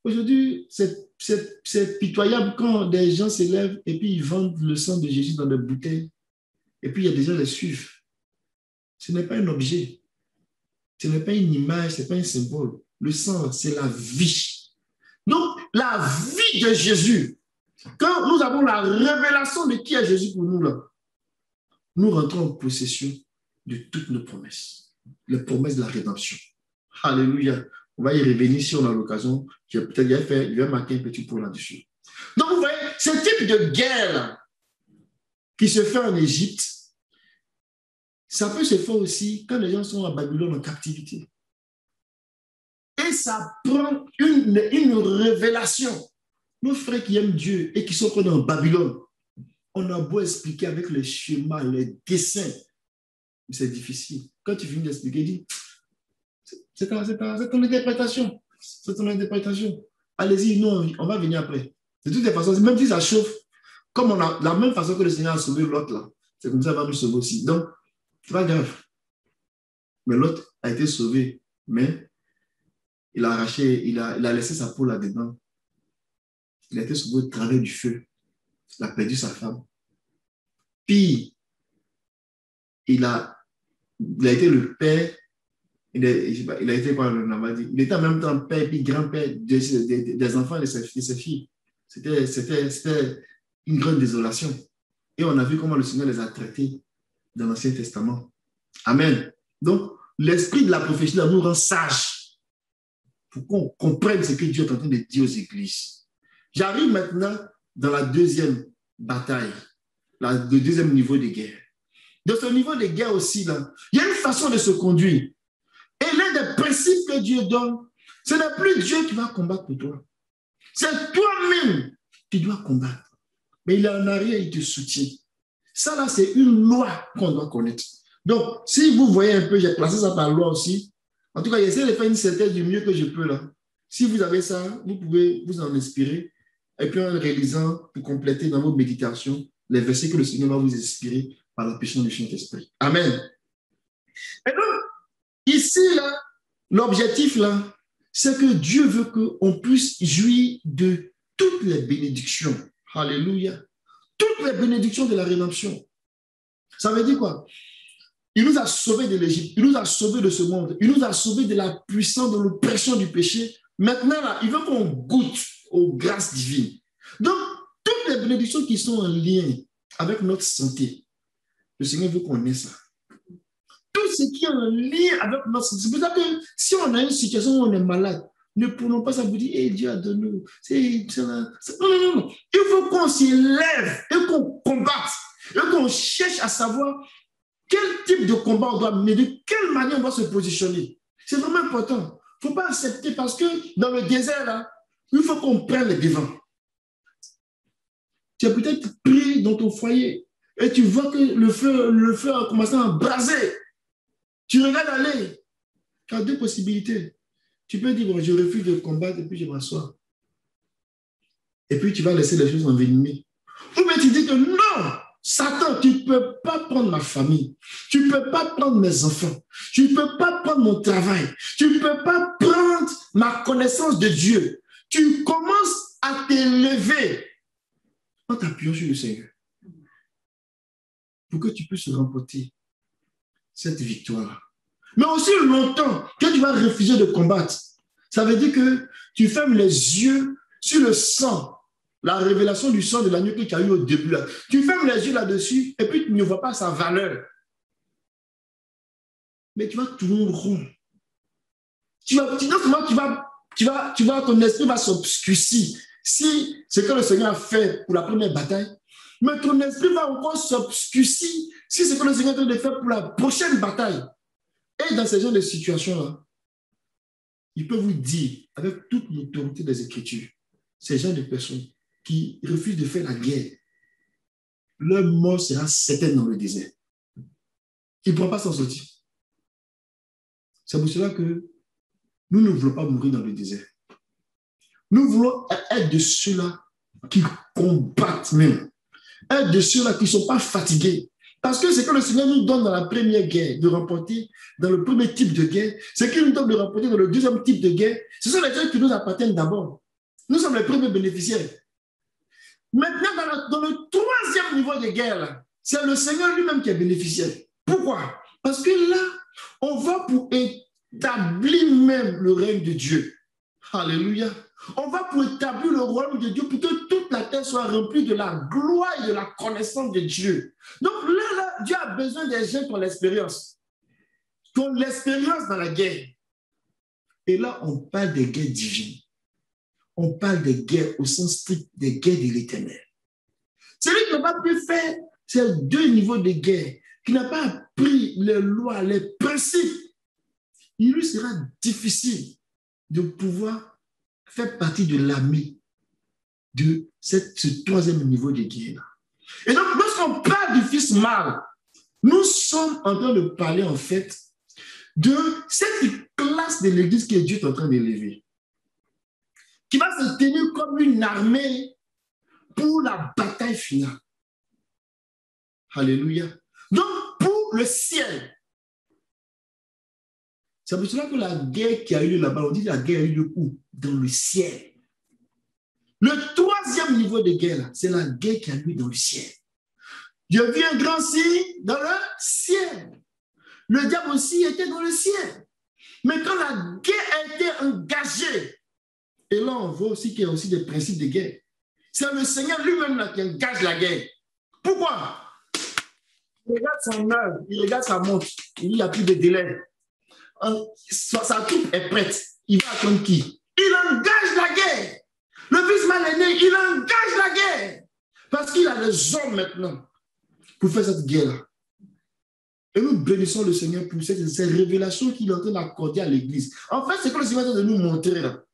Aujourd'hui, c'est pitoyable quand des gens s'élèvent et puis ils vendent le sang de Jésus dans des bouteilles. Et puis il y a des gens qui les suivent. Ce n'est pas un objet. Ce n'est pas une image, ce n'est pas un symbole. Le sang, c'est la vie. Donc, la vie de Jésus, quand nous avons la révélation de qui est Jésus pour nous, là, nous rentrons en possession de toutes nos promesses. Les promesses de la rédemption. Alléluia. On va y revenir si on a l'occasion. Je vais marquer un petit point là-dessus. Donc, vous voyez, ce type de guerre qui se fait en Égypte, ça peut se faire aussi quand les gens sont à Babylone en captivité. Et ça prend une révélation. Nos frères qui aiment Dieu et qui sont en Babylone, on a beau expliquer avec les schémas, les dessins, c'est difficile. Quand tu finis d'expliquer, dis, c'est ton interprétation. C'est ton interprétation. Allez-y, nous, on va venir après. De toutes les façons, même si ça chauffe, comme on a la même façon que le Seigneur a sauvé l'autre là, c'est comme ça qu'il va nous sauver aussi. Donc, c'est pas grave. Mais l'autre a été sauvé, mais il a arraché, il a laissé sa peau là-dedans. Il a été sauvé au travers du feu. Il a perdu sa femme. Puis, il a été le père, il a été quoi, il était en même temps père et grand-père des enfants de ses filles. C'était une grande désolation. Et on a vu comment le Seigneur les a traités dans l'Ancien Testament. Amen. Donc, l'esprit de la prophétie nous rend sages pour qu'on comprenne ce que Dieu est en train de dire aux églises. J'arrive maintenant dans la deuxième bataille, le deuxième niveau de guerre. De ce niveau de guerre aussi, là, il y a une façon de se conduire. Et l'un des principes que Dieu donne, ce n'est plus Dieu qui va combattre pour toi. C'est toi-même qui dois combattre. Mais il est en arrière, il te soutient. Ça, là, c'est une loi qu'on doit connaître. Donc, si vous voyez un peu, j'ai placé ça par loi aussi. En tout cas, j'essaie de faire une synthèse du mieux que je peux là. Si vous avez ça, vous pouvez vous en inspirer. Et puis, en réalisant, pour compléter dans vos méditations, les versets que le Seigneur va vous inspirer par la puissance du Saint-Esprit. Amen. Et donc, ici, là, l'objectif, là, c'est que Dieu veut qu'on puisse jouir de toutes les bénédictions. Alléluia. Toutes les bénédictions de la rédemption. Ça veut dire quoi? Il nous a sauvés de l'Égypte, il nous a sauvés de ce monde, il nous a sauvés de la puissance, de l'oppression du péché. Maintenant, là, il veut qu'on goûte aux grâces divines. Donc, toutes les bénédictions qui sont en lien avec notre santé, le Seigneur veut qu'on ait ça. Tout ce qui est en lien avec notre santé. C'est pour ça que si on a une situation où on est malade, ne prenons pas ça pour dire, hey, Dieu a donné nous. Non. Il faut qu'on s'y lève et qu'on combatte et qu'on cherche à savoir quel type de combat on doit mener, de quelle manière on doit se positionner. C'est vraiment important. Il ne faut pas accepter parce que dans le désert, là, il faut qu'on prenne les devants. Tu as peut-être pris dans ton foyer et tu vois que le feu a commencé à embraser. Tu regardes aller. Tu as deux possibilités. Tu peux dire, bon, je refuse de combattre et puis je m'assois. Et puis tu vas laisser les choses envenimer. Ou bien tu dis que non, Satan, tu ne peux pas prendre ma famille. Tu ne peux pas prendre mes enfants. Tu ne peux pas prendre mon travail. Tu ne peux pas prendre ma connaissance de Dieu. Tu commences à t'élever en t'appuyant sur le Seigneur pour que tu puisses remporter cette victoire. Mais aussi longtemps que tu vas refuser de combattre, ça veut dire que tu fermes les yeux sur le sang, la révélation du sang de l'agneau que tu as eu au début. Là. Tu fermes les yeux là-dessus et puis tu ne vois pas sa valeur. Mais tu vas tourner rond. Ton esprit va s'obscurcir. Si c'est ce que le Seigneur a fait pour la première bataille, mais ton esprit va encore s'obscurcir si c'est ce que le Seigneur est en train de faire pour la prochaine bataille. Et dans ces genres de situations-là, il peut vous dire, avec toute l'autorité des Écritures, ces gens de personnes qui refusent de faire la guerre, leur mort sera certaine dans le désert. Ils ne pourront pas s'en sortir. C'est pour cela que nous ne voulons pas mourir dans le désert. Nous voulons être de ceux-là qui combattent même. Être de ceux-là qui ne sont pas fatigués. Parce que c'est que le Seigneur nous donne dans la première guerre de remporter, dans le premier type de guerre, c'est qu'il nous donne de remporter dans le deuxième type de guerre. Ce sont les gens qui nous appartiennent d'abord. Nous sommes les premiers bénéficiaires. Maintenant, dans le troisième niveau de guerre, c'est le Seigneur lui-même qui est bénéficiaire. Pourquoi? Parce que là, on va pour établir même le règne de Dieu. Alléluia. On va pour établir le royaume de Dieu pour que toute la terre soit remplie de la gloire et de la connaissance de Dieu. Donc là, Dieu a besoin des gens qui ont l'expérience. Qui ont l'expérience dans la guerre. Et là, on parle des guerres divines. On parle des guerres au sens strict, des guerres de l'éternel. Celui qui n'a pas pu faire ces deux niveaux de guerre, qui n'a pas appris les lois, les principes, il lui sera difficile de pouvoir faire partie de l'armée de ce troisième niveau de guerre. Et donc, lorsqu'on parle du fils mâle, Nous sommes en train de parler, en fait, de cette classe de l'Église que Dieu est en train d'élever, qui va se tenir comme une armée pour la bataille finale. Alléluia. Donc, pour le ciel. C'est pour cela que la guerre qui a eu lieu là-bas, on dit que la guerre a eu lieu où? Dans le ciel. Le troisième niveau de guerre, c'est la guerre qui a eu lieu dans le ciel. Dieu vit un grand signe dans le ciel. Le diable aussi était dans le ciel. Mais quand la guerre a été engagée, et là on voit aussi qu'il y a aussi des principes de guerre. C'est le Seigneur lui-même qui engage la guerre. Pourquoi? Il regarde son œuvre, il regarde sa montre, il n'y a plus de délai. Sa troupe est prête. Il va attendre qui? Il engage la guerre. Le fils mal est né, il engage la guerre. Parce qu'il a les hommes maintenant pour faire cette guerre-là. Et nous bénissons le Seigneur pour ces révélations qu'il est en train d'accorder à l'Église. En fait, c'est que le Seigneur est en train de nous montrer là,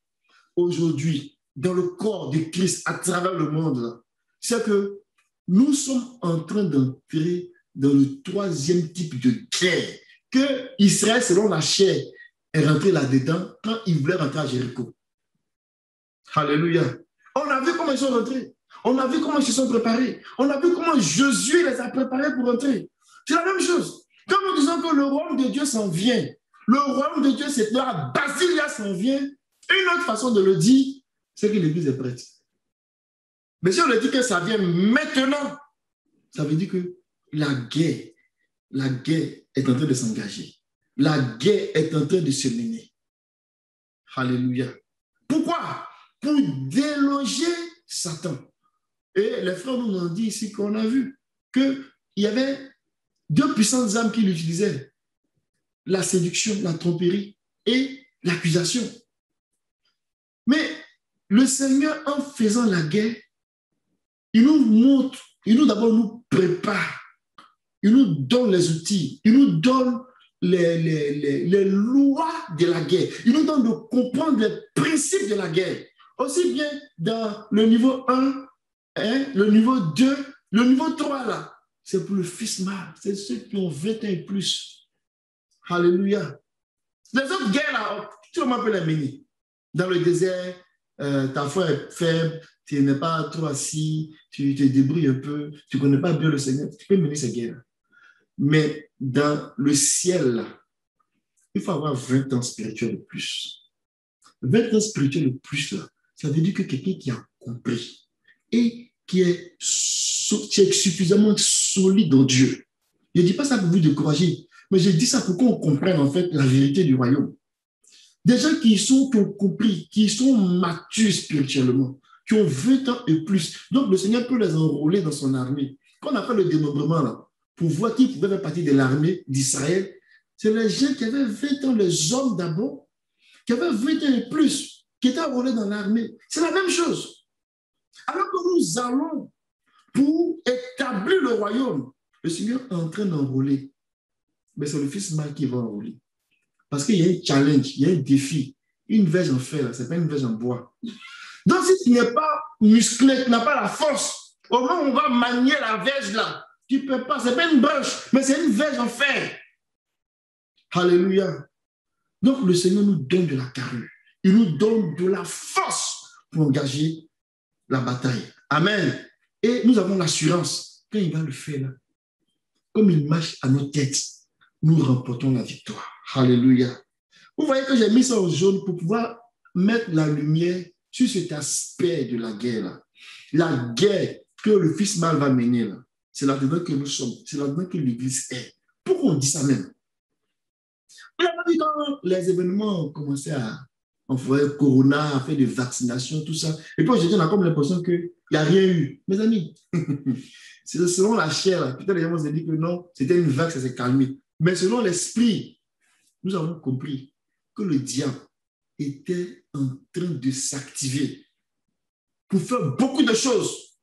aujourd'hui, dans le corps de Christ, à travers le monde, là, c'est que nous sommes en train d'entrer dans le troisième type de guerre que Israël, selon la chair, est rentré là-dedans quand il voulait rentrer à Jéricho. Alléluia. On a vu comment ils sont rentrés. On a vu comment ils se sont préparés. On a vu comment Josué les a préparés pour rentrer. C'est la même chose. Quand nous disons que le royaume de Dieu s'en vient, le royaume de Dieu, c'est la Basilia s'en vient, une autre façon de le dire, c'est que l'Église est prête. Mais si on le dit que ça vient maintenant, ça veut dire que la guerre est en train de s'engager. La guerre est en train de se mener. Alléluia. Pourquoi? Pour déloger Satan. Et les frères nous ont dit ici qu'on a vu qu'il y avait deux puissantes âmes qui l'utilisaient. La séduction, la tromperie et l'accusation. Mais le Seigneur, en faisant la guerre, il nous montre, il nous d'abord nous prépare, il nous donne les outils, il nous donne les lois de la guerre, il nous donne de comprendre les principes de la guerre. Aussi bien dans le niveau 1, le niveau 2, le niveau 3 là, c'est pour le fils mâle, c'est ceux qui ont 20 ans et plus. Alléluia. Les autres guerres là, tout le monde peut les mener. Dans le désert, ta foi est faible, tu n'es pas trop assis, tu te débrouilles un peu, tu ne connais pas bien le Seigneur, tu peux mener ces guerres. Mais dans le ciel, là, il faut avoir 20 ans spirituels de plus. 20 ans spirituels de plus, là, ça veut dire que quelqu'un qui a compris et qui est suffisamment solide en Dieu. Je ne dis pas ça pour vous décourager, mais je dis ça pour qu'on comprenne en fait la vérité du royaume. Des gens qui ont compris, qui sont matures spirituellement, qui ont 20 ans et plus. Donc, le Seigneur peut les enrôler dans son armée. Quand on a fait le dénombrement, là, pour voir qui pouvait faire partie de l'armée d'Israël, c'est les gens qui avaient 20 ans, les hommes d'abord, qui avaient 20 ans et plus, qui étaient enrôlés dans l'armée. C'est la même chose. Alors que nous allons pour établir le royaume, le Seigneur est en train d'enrôler. Mais c'est le fils mâle qui va enrôler. Parce qu'il y a un challenge, il y a un défi. Une verge en fer, ce n'est pas une verge en bois. Donc, si tu n'es pas musclé, tu n'as pas la force, au moment où on va manier la verge là, tu ne peux pas, ce n'est pas une broche, mais c'est une verge en fer. Alléluia. Donc, le Seigneur nous donne de la carrure. Il nous donne de la force pour engager la bataille. Amen. Et nous avons l'assurance, quand il va le faire là, comme il marche à nos têtes, nous remportons la victoire. Alléluia. Vous voyez que j'ai mis ça en jaune pour pouvoir mettre la lumière sur cet aspect de la guerre là. La guerre que le fils mâle va mener là. C'est là-dedans que nous sommes. C'est là-dedans que l'Église est. Pourquoi on dit ça même? Vous avez vu quand les événements ont commencé on voyait Corona, a fait des vaccinations, tout ça. Et puis aujourd'hui, on a comme l'impression qu'il n'y a rien eu. Mes amis, c'est selon la chair, là. Peut-être les gens vont se dire que non, c'était une vague, ça s'est calmé. Mais selon l'esprit, nous avons compris que le diable était en train de s'activer pour faire beaucoup de choses.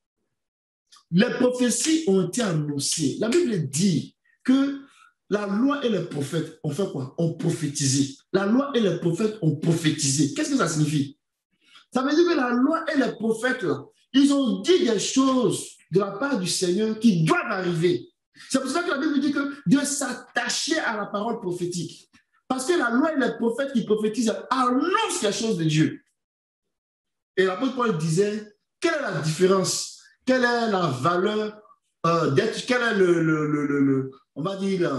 Les prophéties ont été annoncées. La Bible dit que la loi et les prophètes ont fait quoi? Ont prophétisé. La loi et les prophètes ont prophétisé. Qu'est-ce que ça signifie? Ça veut dire que la loi et les prophètes, là, ils ont dit des choses de la part du Seigneur qui doivent arriver. C'est pour ça que la Bible dit que Dieu s'attachait à la parole prophétique. Parce que la loi et les prophètes qui prophétisent annoncent quelque chose de Dieu. Et l'apôtre Paul disait, quelle est la différence? Quelle est la valeur d'être, quel est on va dire,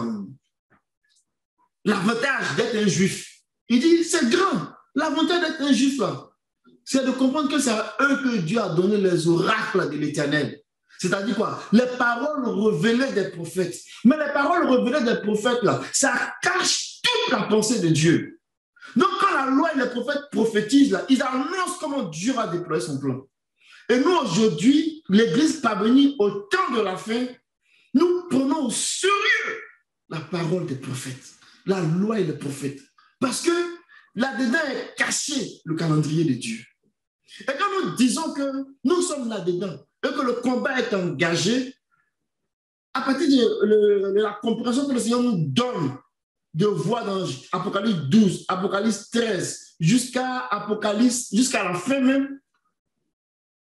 l'avantage d'être un juif? Il dit, c'est grand. L'avantage d'être un juif, là, c'est de comprendre que c'est à eux que Dieu a donné les oracles de l'Éternel. C'est-à-dire quoi? Les paroles révélées des prophètes. Mais les paroles révélées des prophètes, là, ça cache toute la pensée de Dieu. Donc, quand la loi et les prophètes prophétisent, là, ils annoncent comment Dieu va déployer son plan. Et nous, aujourd'hui, l'Église parvenue au temps de la fin, nous prenons au sérieux la parole des prophètes, la loi et les prophètes. Parce que là-dedans est caché le calendrier de Dieu. Et quand nous disons que nous sommes là-dedans et que le combat est engagé, à partir de la compréhension que le Seigneur nous donne de voir dans Apocalypse 12, Apocalypse 13, jusqu'à la fin même,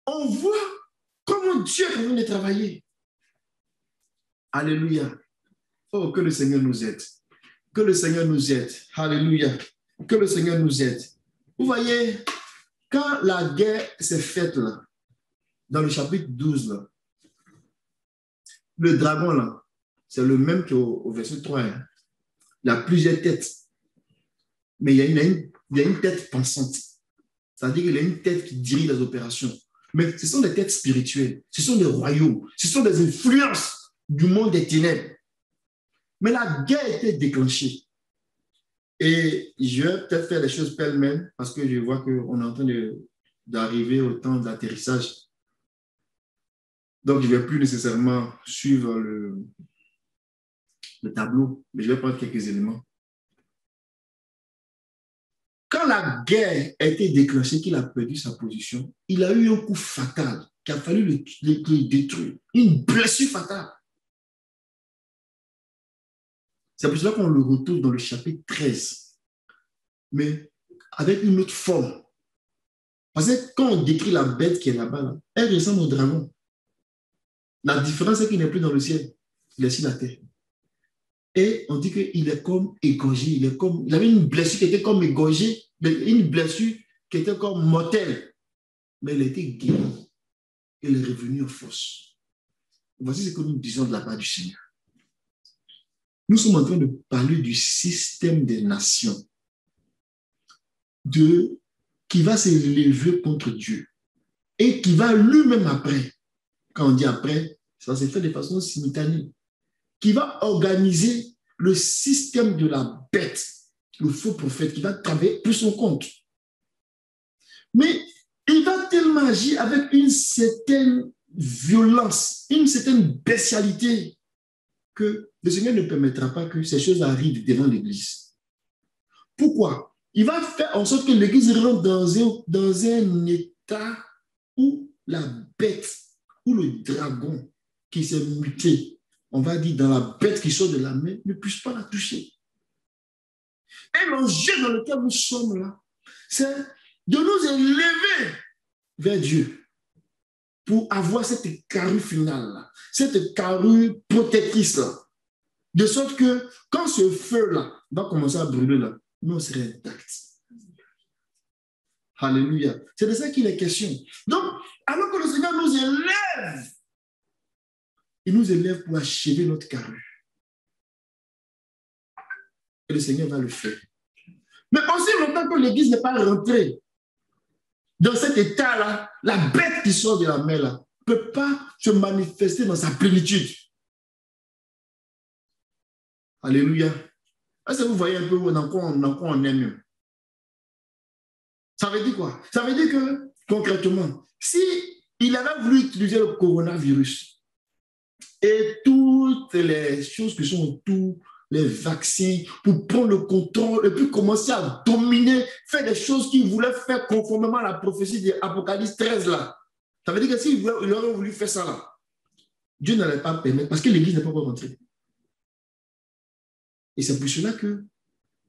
on voit comment Dieu est venu travailler. Alléluia. Oh, que le Seigneur nous aide. Que le Seigneur nous aide. Alléluia. Que le Seigneur nous aide. Vous voyez, quand la guerre s'est faite là, dans le chapitre 12, là, le dragon là, c'est le même qu'au verset 3. Hein. Il a plusieurs têtes. Mais il y a une tête pensante. C'est-à-dire qu'il y a une tête qui dirige les opérations. Mais ce sont des têtes spirituelles. Ce sont des royaumes. Ce sont des influences du monde des ténèbres. Mais la guerre a été déclenchée. Et je vais peut-être faire les choses pêle-mêle parce que je vois qu'on est en train d'arriver au temps de l'atterrissage. Donc, je ne vais plus nécessairement suivre le tableau, mais je vais prendre quelques éléments. Quand la guerre a été déclenchée, qu'il a perdu sa position, il a eu un coup fatal qu'il a fallu le détruire. Une blessure fatale. C'est pour cela qu'on le retrouve dans le chapitre 13, mais avec une autre forme. Parce que quand on décrit la bête qui est là-bas, là, elle ressemble au dragon. La différence, c'est qu'il n'est plus dans le ciel, il est sur la terre. Et on dit qu'il est comme égorgé, il avait une blessure qui était comme égorgée, une blessure qui était comme mortelle. Mais il a été guéri. Il est revenu en force. Voici ce que nous disons de la part du Seigneur. Nous sommes en train de parler du système des nations qui va s'élever contre Dieu et qui va lui-même après, quand on dit après, ça s'est fait de façon simultanée, qui va organiser le système de la bête, le faux prophète, qui va travailler pour son compte. Mais il va tellement agir avec une certaine violence, une certaine bestialité, que le Seigneur ne permettra pas que ces choses arrivent devant l'Église. Pourquoi? Il va faire en sorte que l'Église rentre dans un état où la bête, où le dragon qui s'est muté, on va dire dans la bête qui sort de la main, ne puisse pas la toucher. Et l'enjeu dans lequel nous sommes là, c'est de nous élever vers Dieu pour avoir cette carrure finale là, cette carrure protectrice là, de sorte que quand ce feu là va commencer à brûler là, nous on serait intacts. Alléluia. C'est de ça qu'il est question. Donc, alors que le Seigneur nous élève, il nous élève pour achever notre carrure. Et le Seigneur va le faire. Mais aussi longtemps que l'Église n'est pas rentrée dans cet état-là, la bête qui sort de la mer là ne peut pas se manifester dans sa plénitude. Alléluia. Est-ce que vous voyez un peu dans quoi on est mieux? Ça veut dire quoi? Ça veut dire que, concrètement, si il avait voulu utiliser le coronavirus et toutes les choses qui sont autour, les vaccins, pour prendre le contrôle et puis commencer à dominer, faire des choses qu'il voulait faire conformément à la prophétie de Apocalypse 13 là. Ça veut dire que s'il aurait voulu faire ça là, Dieu n'allait pas permettre parce que l'Église n'est pas encore rentrée. Et c'est pour cela que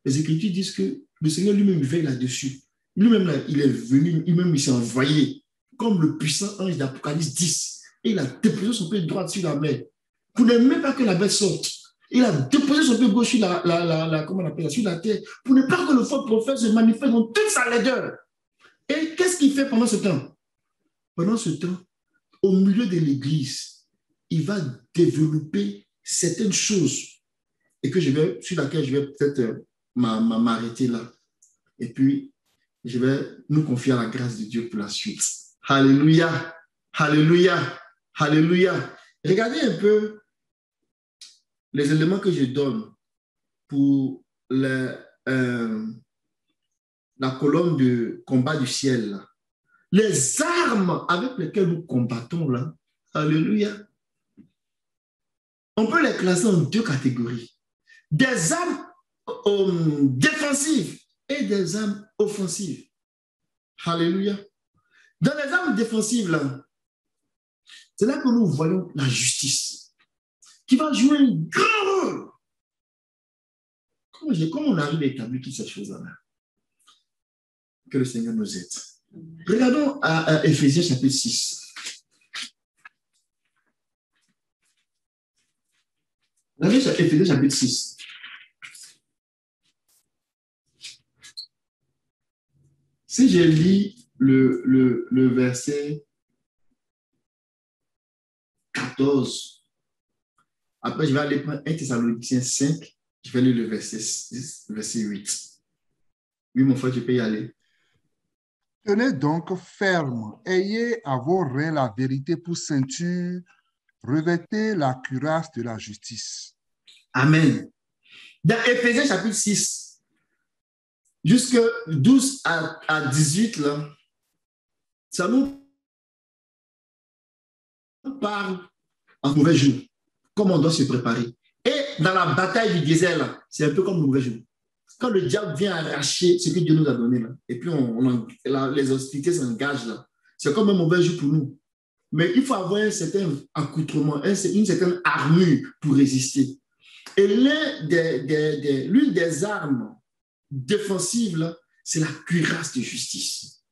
les Écritures disent que le Seigneur lui-même veille là-dessus. Lui-même, là, il est venu, lui-même, il s'est envoyé comme le puissant ange d'Apocalypse 10. Et il a déposé son pied droit sur la mer. pour ne même pas que la bête sorte. Il a déposé son pied gauche sur comment on appelle ça, sur la terre, pour ne pas que le faux prophète se manifeste dans toute sa laideur. Et qu'est-ce qu'il fait pendant ce temps? Pendant ce temps, au milieu de l'église, il va développer certaines choses et sur laquelle je vais peut-être m'arrêter là. Et puis, je vais nous confier à la grâce de Dieu pour la suite. Alléluia, alléluia, alléluia. Regardez un peu les éléments que je donne pour la colonne de combat du ciel. Là. Les armes avec lesquelles nous combattons là, alléluia. On peut les classer en deux catégories. Des armes défensives et des armes offensives. Alléluia. Dans les armes défensives, là, c'est là que nous voyons la justice, qui va jouer un grand rôle. Comment on arrive à établir toutes ces choses-là? Que le Seigneur nous aide. Regardons à Éphésiens chapitre 6. Regardez Éphésiens chapitre 6. Si je lis le verset 14, après je vais aller prendre 1 Thessaloniciens 5, je vais lire le verset 8. Oui, mon frère, tu peux y aller. Tenez donc ferme, ayez à vos reins la vérité pour ceinture, revêtez la cuirasse de la justice. Amen. Dans Éphésiens chapitre 6, jusque 12 à 18, là, ça nous parle en mauvais jour, comment on doit se préparer. Et dans la bataille du désert, là, c'est un peu comme le mauvais jour. Quand le diable vient arracher ce que Dieu nous a donné, là, et puis les hostilités s'engagent, là, c'est comme un mauvais jour pour nous. Mais il faut avoir un certain accoutrement, une certaine armure pour résister. Et l'une des armes défensives, c'est la cuirasse de justice.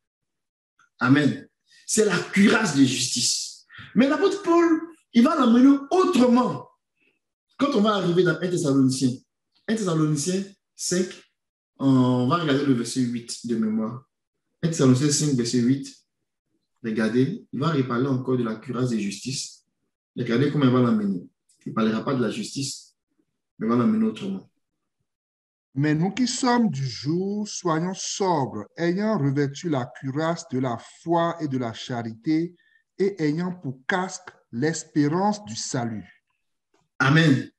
Amen. C'est la cuirasse de justice. Mais l'apôtre Paul, il va l'amener autrement. Quand on va arriver dans 1 Thessaloniciens 5, on va regarder le verset 8 de mémoire. 1 Thessaloniciens 5, verset 8. Regardez, il va reparler encore de la cuirasse de justice. Regardez comment il va l'amener. Il ne parlera pas de la justice, mais il va l'amener autrement. Mais nous qui sommes du jour, soyons sobres, ayant revêtu la cuirasse de la foi et de la charité, et ayant pour casque l'espérance du salut. Amen.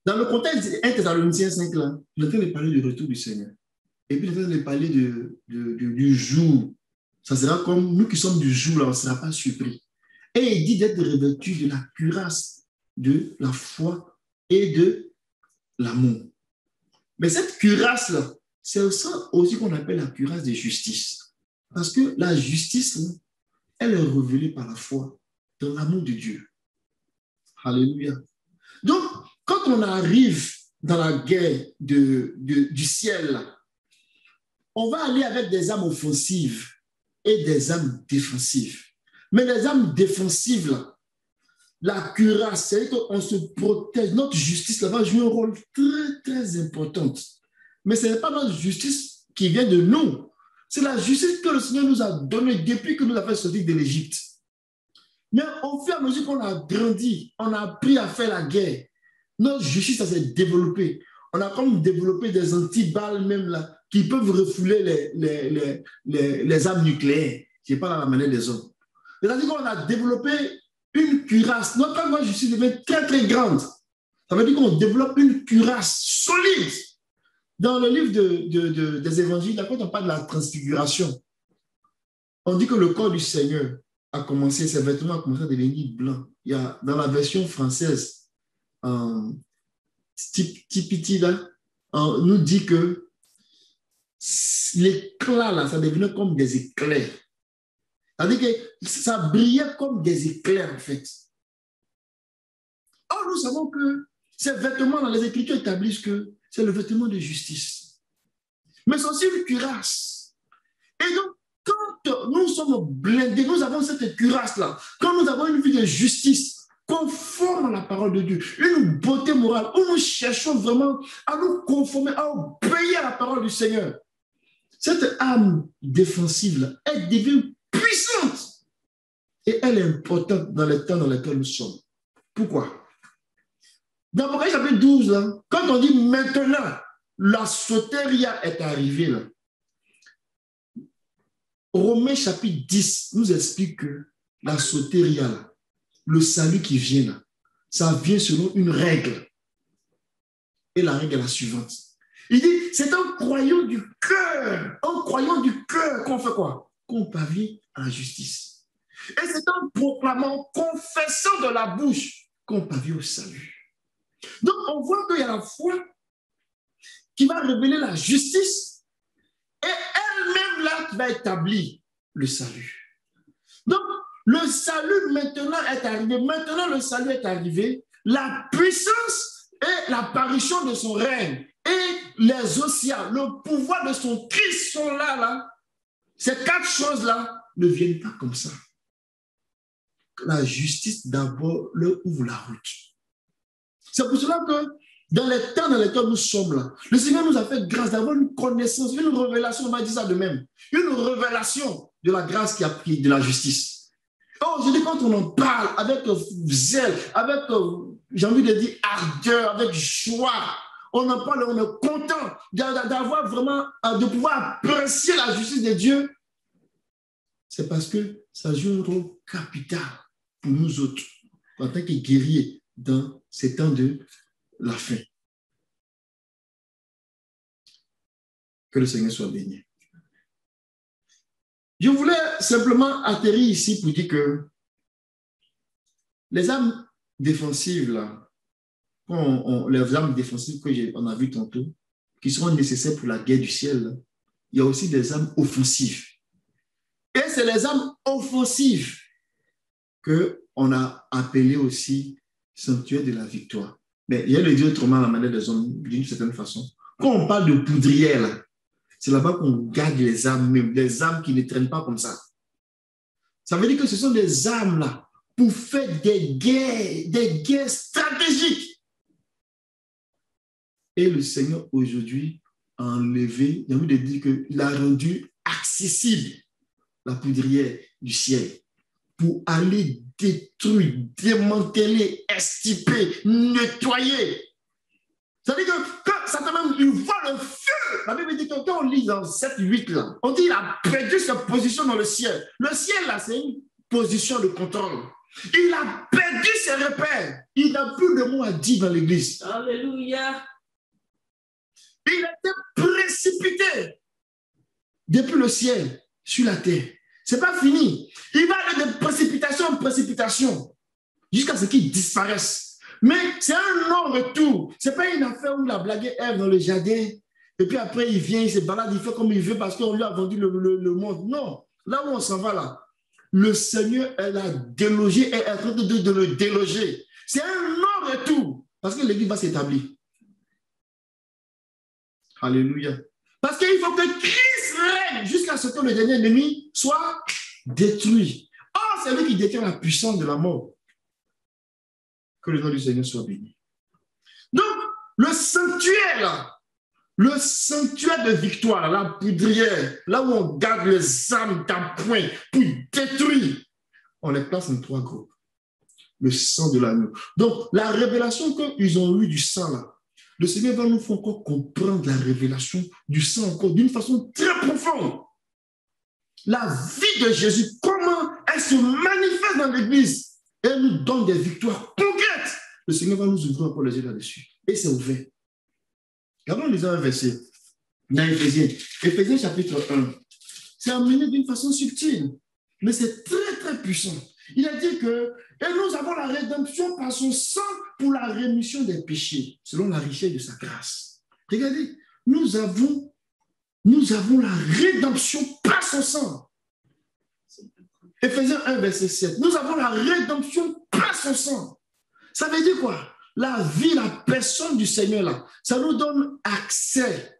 Dans le contexte de 1 Thessaloniciens 5, là, il est en train de parler du retour du Seigneur. Et puis il est en train de parler du jour. Ça sera comme nous qui sommes du jour, là, on ne sera pas surpris. Et il dit d'être revêtu de la cuirasse, de la foi et de l'amour. Mais cette cuirasse-là, c'est ça aussi qu'on appelle la cuirasse de justice. Parce que la justice, là, elle est révélée par la foi dans l'amour de Dieu. Alléluia. Donc, quand on arrive dans la guerre du ciel, là, on va aller avec des armes offensives et des armes défensives. Mais les armes défensives, là, la cuirasse, c'est qu'on se protège. Notre justice là, va jouer un rôle très, très important. Mais ce n'est pas notre justice qui vient de nous. C'est la justice que le Seigneur nous a donnée depuis que nous avons sorti de l'Égypte. Mais au fur et à mesure qu'on a grandi, on a appris à faire la guerre. Notre justice, ça s'est développé. On a comme développé des antiballes même là, qui peuvent refouler les armes nucléaires. Je parle à la manière des hommes. C'est-à-dire qu'on a développé une cuirasse. Notre justice devient très, très grande. Ça veut dire qu'on développe une cuirasse solide. Dans le livre des évangiles, quand on parle de la transfiguration, on dit que le corps du Seigneur a commencé, ses vêtements ont commencé à devenir blancs. Il y a, dans la version française, Tipiti, là, nous dit que l'éclat, là, ça devenait comme des éclairs. C'est-à-dire que ça brillait comme des éclairs, en fait. Or, nous savons que ces vêtements, dans les Écritures établissent que c'est le vêtement de justice. Mais c'est aussi une cuirasse. Et donc, quand nous sommes blindés, nous avons cette cuirasse-là. Quand nous avons une vie de justice conforme à la parole de Dieu, une beauté morale, où nous cherchons vraiment à nous conformer, à obéir à la parole du Seigneur. Cette âme défensive, elle devient puissante et elle est importante dans les temps dans lesquels nous sommes. Pourquoi? Dans Apocalypse chapitre 12, là, quand on dit maintenant, la sotéria est arrivée, là, Romains chapitre 10 nous explique que la sotéria, là, le salut qui vient là, ça vient selon une règle. Et la règle est la suivante. Il dit, c'est un croyant du cœur qu'on fait quoi? Qu'on parvient à la justice. Et c'est un proclamant, confessant de la bouche qu'on parvient au salut. Donc on voit qu'il y a la foi qui va révéler la justice et elle-même là qui va établir le salut. Donc le salut maintenant est arrivé. Maintenant le salut est arrivé. La puissance et l'apparition de son règne et les océans, le pouvoir de son Christ sont là. Ces quatre choses-là ne viennent pas comme ça. La justice d'abord leur ouvre la route. C'est pour cela que dans les temps dans lesquels nous sommes là, le Seigneur nous a fait grâce d'avoir une connaissance, une révélation, on va dire ça de même, une révélation de la grâce qui a pris de la justice. Aujourd'hui, quand on en parle avec zèle, avec, j'ai envie de dire, ardeur, avec joie, on en parle, on est content d'avoir vraiment, de pouvoir apprécier la justice de Dieu. C'est parce que ça joue un rôle capital pour nous autres, en tant que guerriers dans ces temps de la fin. Que le Seigneur soit béni. Je voulais simplement atterrir ici pour dire que les armes défensives, là, les armes défensives qu'on a vues tantôt, qui seront nécessaires pour la guerre du ciel, là, il y a aussi des armes offensives. Et c'est les armes offensives qu'on a appelées aussi sanctuaire de la victoire. Mais il y a le dire autrement à la manière des hommes, d'une certaine façon. Quand on parle de poudrière, c'est là-bas qu'on garde les armes même, des armes qui ne traînent pas comme ça. Ça veut dire que ce sont des armes là pour faire des guerres stratégiques. Et le Seigneur aujourd'hui a enlevé, il a envie de dire qu'il a rendu accessible la poudrière du ciel pour aller détruire, démanteler, extirper, nettoyer. Ça veut dire que quand Satan même il voit le feu, la Bible dit que quand on lit dans 7-8 là, on dit qu'il a perdu sa position dans le ciel. Le ciel là, c'est une position de contrôle. Il a perdu ses repères. Il n'a plus de mots à dire dans l'église. Alléluia. Il a été précipité depuis le ciel sur la terre. Ce n'est pas fini. Il va aller de précipitation en précipitation jusqu'à ce qu'il disparaisse. Mais c'est un non-retour. Ce n'est pas une affaire où il a blagué Ève dans le jardin et puis après il vient, il se balade, il fait comme il veut parce qu'on lui a vendu le monde. Non. Là où on s'en va là, le Seigneur elle a délogé et est en train de le déloger. C'est un non-retour parce que l'église va s'établir. Alléluia. Parce qu'il faut que Christ règne jusqu'à ce que le dernier ennemi soit détruit. Or, c'est lui qui détient la puissance de la mort. Que le nom du Seigneur soit béni. Donc, le sanctuaire, de victoire, la poudrière, là où on garde les armes d'appoint pour détruire, on les place en 3 groupes. Le sang de l'agneau. Donc, la révélation qu'ils ont eue du sang, là, le Seigneur va nous faire encore comprendre la révélation du sang encore d'une façon très profonde. La vie de Jésus, comment elle se manifeste dans l'Église. Elle nous donne des victoires concrètes. Le Seigneur va nous ouvrir encore les yeux là-dessus. Et c'est ouvert. Regardons lisons un verset dans Éphésiens chapitre 1. C'est amené d'une façon subtile, mais c'est très très puissant. Il a dit que et nous avons la rédemption par son sang pour la rémission des péchés, selon la richesse de sa grâce. Regardez, nous avons la rédemption par son sang. Éphésiens 1, verset 7. Nous avons la rédemption par son sang. Ça veut dire quoi? La vie, la personne du Seigneur, là, ça nous donne accès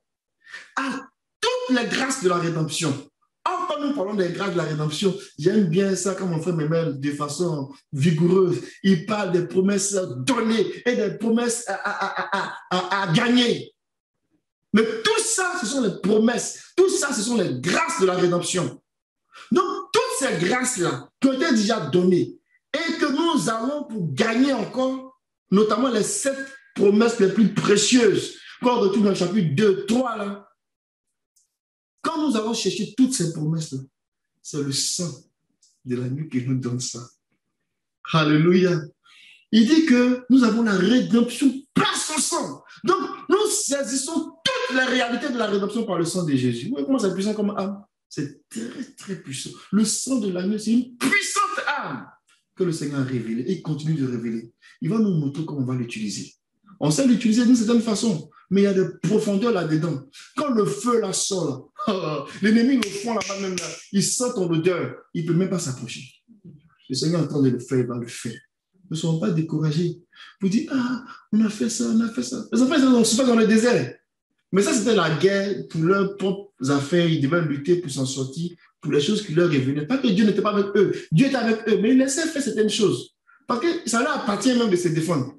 à toutes les grâces de la rédemption. Or, comme quand nous parlons des grâces de la rédemption, j'aime bien ça quand mon frère me mêle de façon vigoureuse. Il parle des promesses données et des promesses à gagner. Mais tout ça, ce sont les promesses. Tout ça, ce sont les grâces de la rédemption. Donc, toutes ces grâces-là qui ont été déjà données et que nous avons pour gagner encore, notamment les 7 promesses les plus précieuses, quand on retourne dans le chapitre 2, 3, là, quand nous avons cherché toutes ces promesses-là, c'est le sang de l'agneau qui nous donne ça. Alléluia. Il dit que nous avons la rédemption par son sang. Donc, nous saisissons toutes les réalités de la rédemption par le sang de Jésus. Vous voyez comment c'est puissant comme âme? C'est très, très puissant. Le sang de l'agneau, c'est une puissante âme que le Seigneur a révélée et il continue de révéler. Il va nous montrer comment on va l'utiliser. On sait l'utiliser d'une certaine façon, mais il y a des profondeurs là-dedans. Quand le feu là sort, là, l'ennemi au fond là-bas même là, il sent ton odeur, il ne peut même pas s'approcher. Le Seigneur est en train de le faire, il va le faire. Ne soyons pas découragés. Vous dites, ah, on a fait ça, on a fait ça. Les enfants, ils sont pas dans le désert. Mais ça, c'était la guerre pour leurs propres affaires. Ils devaient lutter pour s'en sortir, pour les choses qui leur revenaient. Pas que Dieu n'était pas avec eux. Dieu était avec eux, mais il laissait faire certaines choses. Parce que ça leur appartient même de se défendre.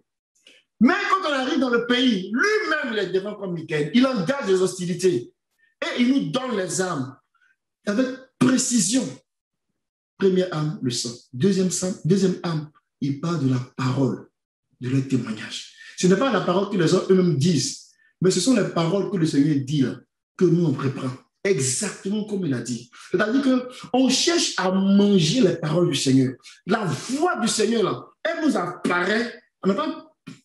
Mais quand on arrive dans le pays, lui-même les défend comme Michael. Il engage les hostilités. Et il nous donne les armes avec précision. Première arme, le sang. Deuxième arme, il parle de la parole, de leur témoignage. Ce n'est pas la parole que les gens eux-mêmes disent, mais ce sont les paroles que le Seigneur dit là, que nous on prépare. Exactement comme il a dit. C'est-à-dire qu'on cherche à manger les paroles du Seigneur. La voix du Seigneur, là, elle nous apparaît. On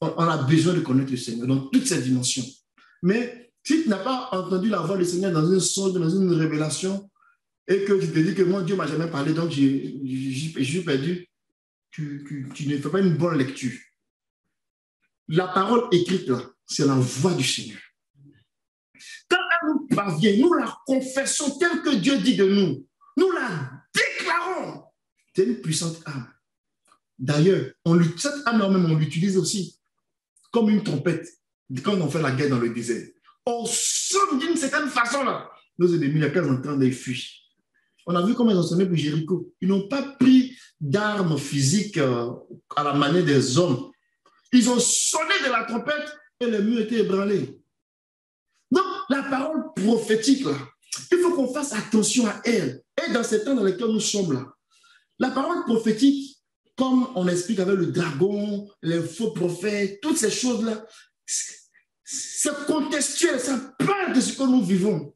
a besoin de connaître le Seigneur dans toutes ses dimensions. Mais si tu n'as pas entendu la voix du Seigneur dans une sonde, dans une révélation, et que tu te dis que moi, Dieu ne m'a jamais parlé, donc je suis perdu, tu ne fais pas une bonne lecture. La parole écrite là, c'est la voix du Seigneur. Quand elle nous parvient, nous la confessons telle que Dieu dit de nous. Nous la déclarons. C'est une puissante âme. D'ailleurs, cette âme même, on l'utilise aussi comme une trompette quand on fait la guerre dans le désert. On sonne d'une certaine façon là. Nos ennemis, lesquels on entend, ils fuient. On a vu comment ils ont sonné pour Jéricho. Ils n'ont pas pris d'armes physiques à la manière des hommes. Ils ont sonné de la trompette et les murs étaient ébranlés. Donc, la parole prophétique, là, il faut qu'on fasse attention à elle. Et dans ces temps dans lesquels nous sommes là, la parole prophétique, comme on explique avec le dragon, les faux prophètes, toutes ces choses-là, c'est contextuel, ça parle de ce que nous vivons.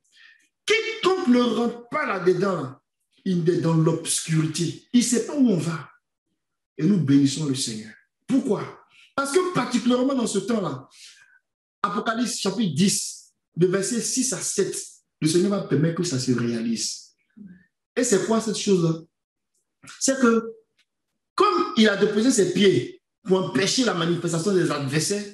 Quiconque ne rentre pas là-dedans, il est dans l'obscurité. Il ne sait pas où on va. Et nous bénissons le Seigneur. Pourquoi? Parce que particulièrement dans ce temps-là, Apocalypse chapitre 10, de versets 6 à 7, le Seigneur va permettre que ça se réalise. Et c'est quoi cette chose-là? C'est que, comme il a déposé ses pieds pour empêcher la manifestation des adversaires,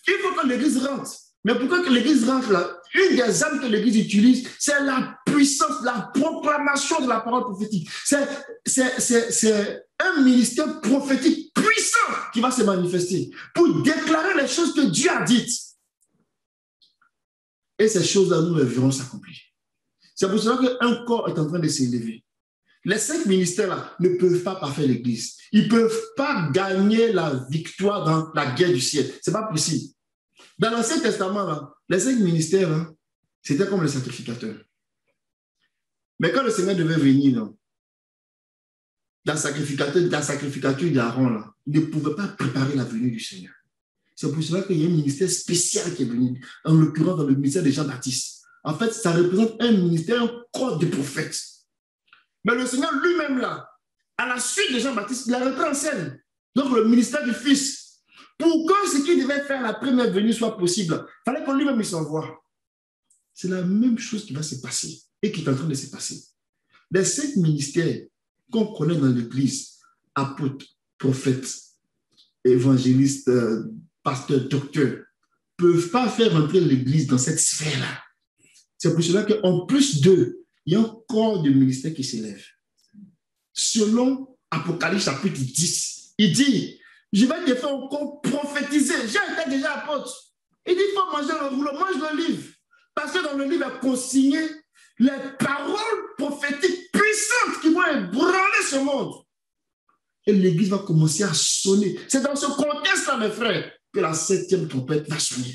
il faut que l'Église rentre. Mais pourquoi que l'Église rentre là? Une des armes que l'Église utilise, c'est la puissance, la proclamation de la parole prophétique. C'est un ministère prophétique puissant qui va se manifester pour déclarer les choses que Dieu a dites. Et ces choses-là, nous les verrons s'accomplir. C'est pour cela qu'un corps est en train de s'élever. Les 5 ministères-là ne peuvent pas parfaire l'Église. Ils ne peuvent pas gagner la victoire dans la guerre du ciel. Ce n'est pas possible. Dans l'Ancien Testament, là, les 5 ministères, là, c'était comme les sacrificateurs. Mais quand le Seigneur devait venir, là, la sacrificature d'Aaron, là, il ne pouvait pas préparer la venue du Seigneur. C'est pour cela qu'il y a un ministère spécial qui est venu, en l'occurrence dans le ministère de Jean-Baptiste. En fait, ça représente un ministère, un corps de prophètes. Mais le Seigneur lui-même, là, à la suite de Jean-Baptiste, il a repris en scène. Donc, le ministère du Fils. Pour que ce qu'il devait faire la première venue soit possible, il fallait qu'on lui-même s'envoie. C'est la même chose qui va se passer et qui est en train de se passer. Les 5 ministères qu'on connaît dans l'Église, apôtres, prophètes, évangélistes, pasteurs, docteurs, ne peuvent pas faire entrer l'Église dans cette sphère-là. C'est pour cela qu'en plus d'eux, il y a un corps de ministère qui s'élève. Selon Apocalypse chapitre 10, il dit, je vais te faire encore prophétiser. J'ai été déjà apôtre. Il dit, il faut manger le rouleau, mange le livre. Parce que dans le livre est consigné les paroles prophétiques puissantes qui vont ébranler ce monde. Et l'Église va commencer à sonner. C'est dans ce contexte-là, mes frères, que la 7e trompette va sonner.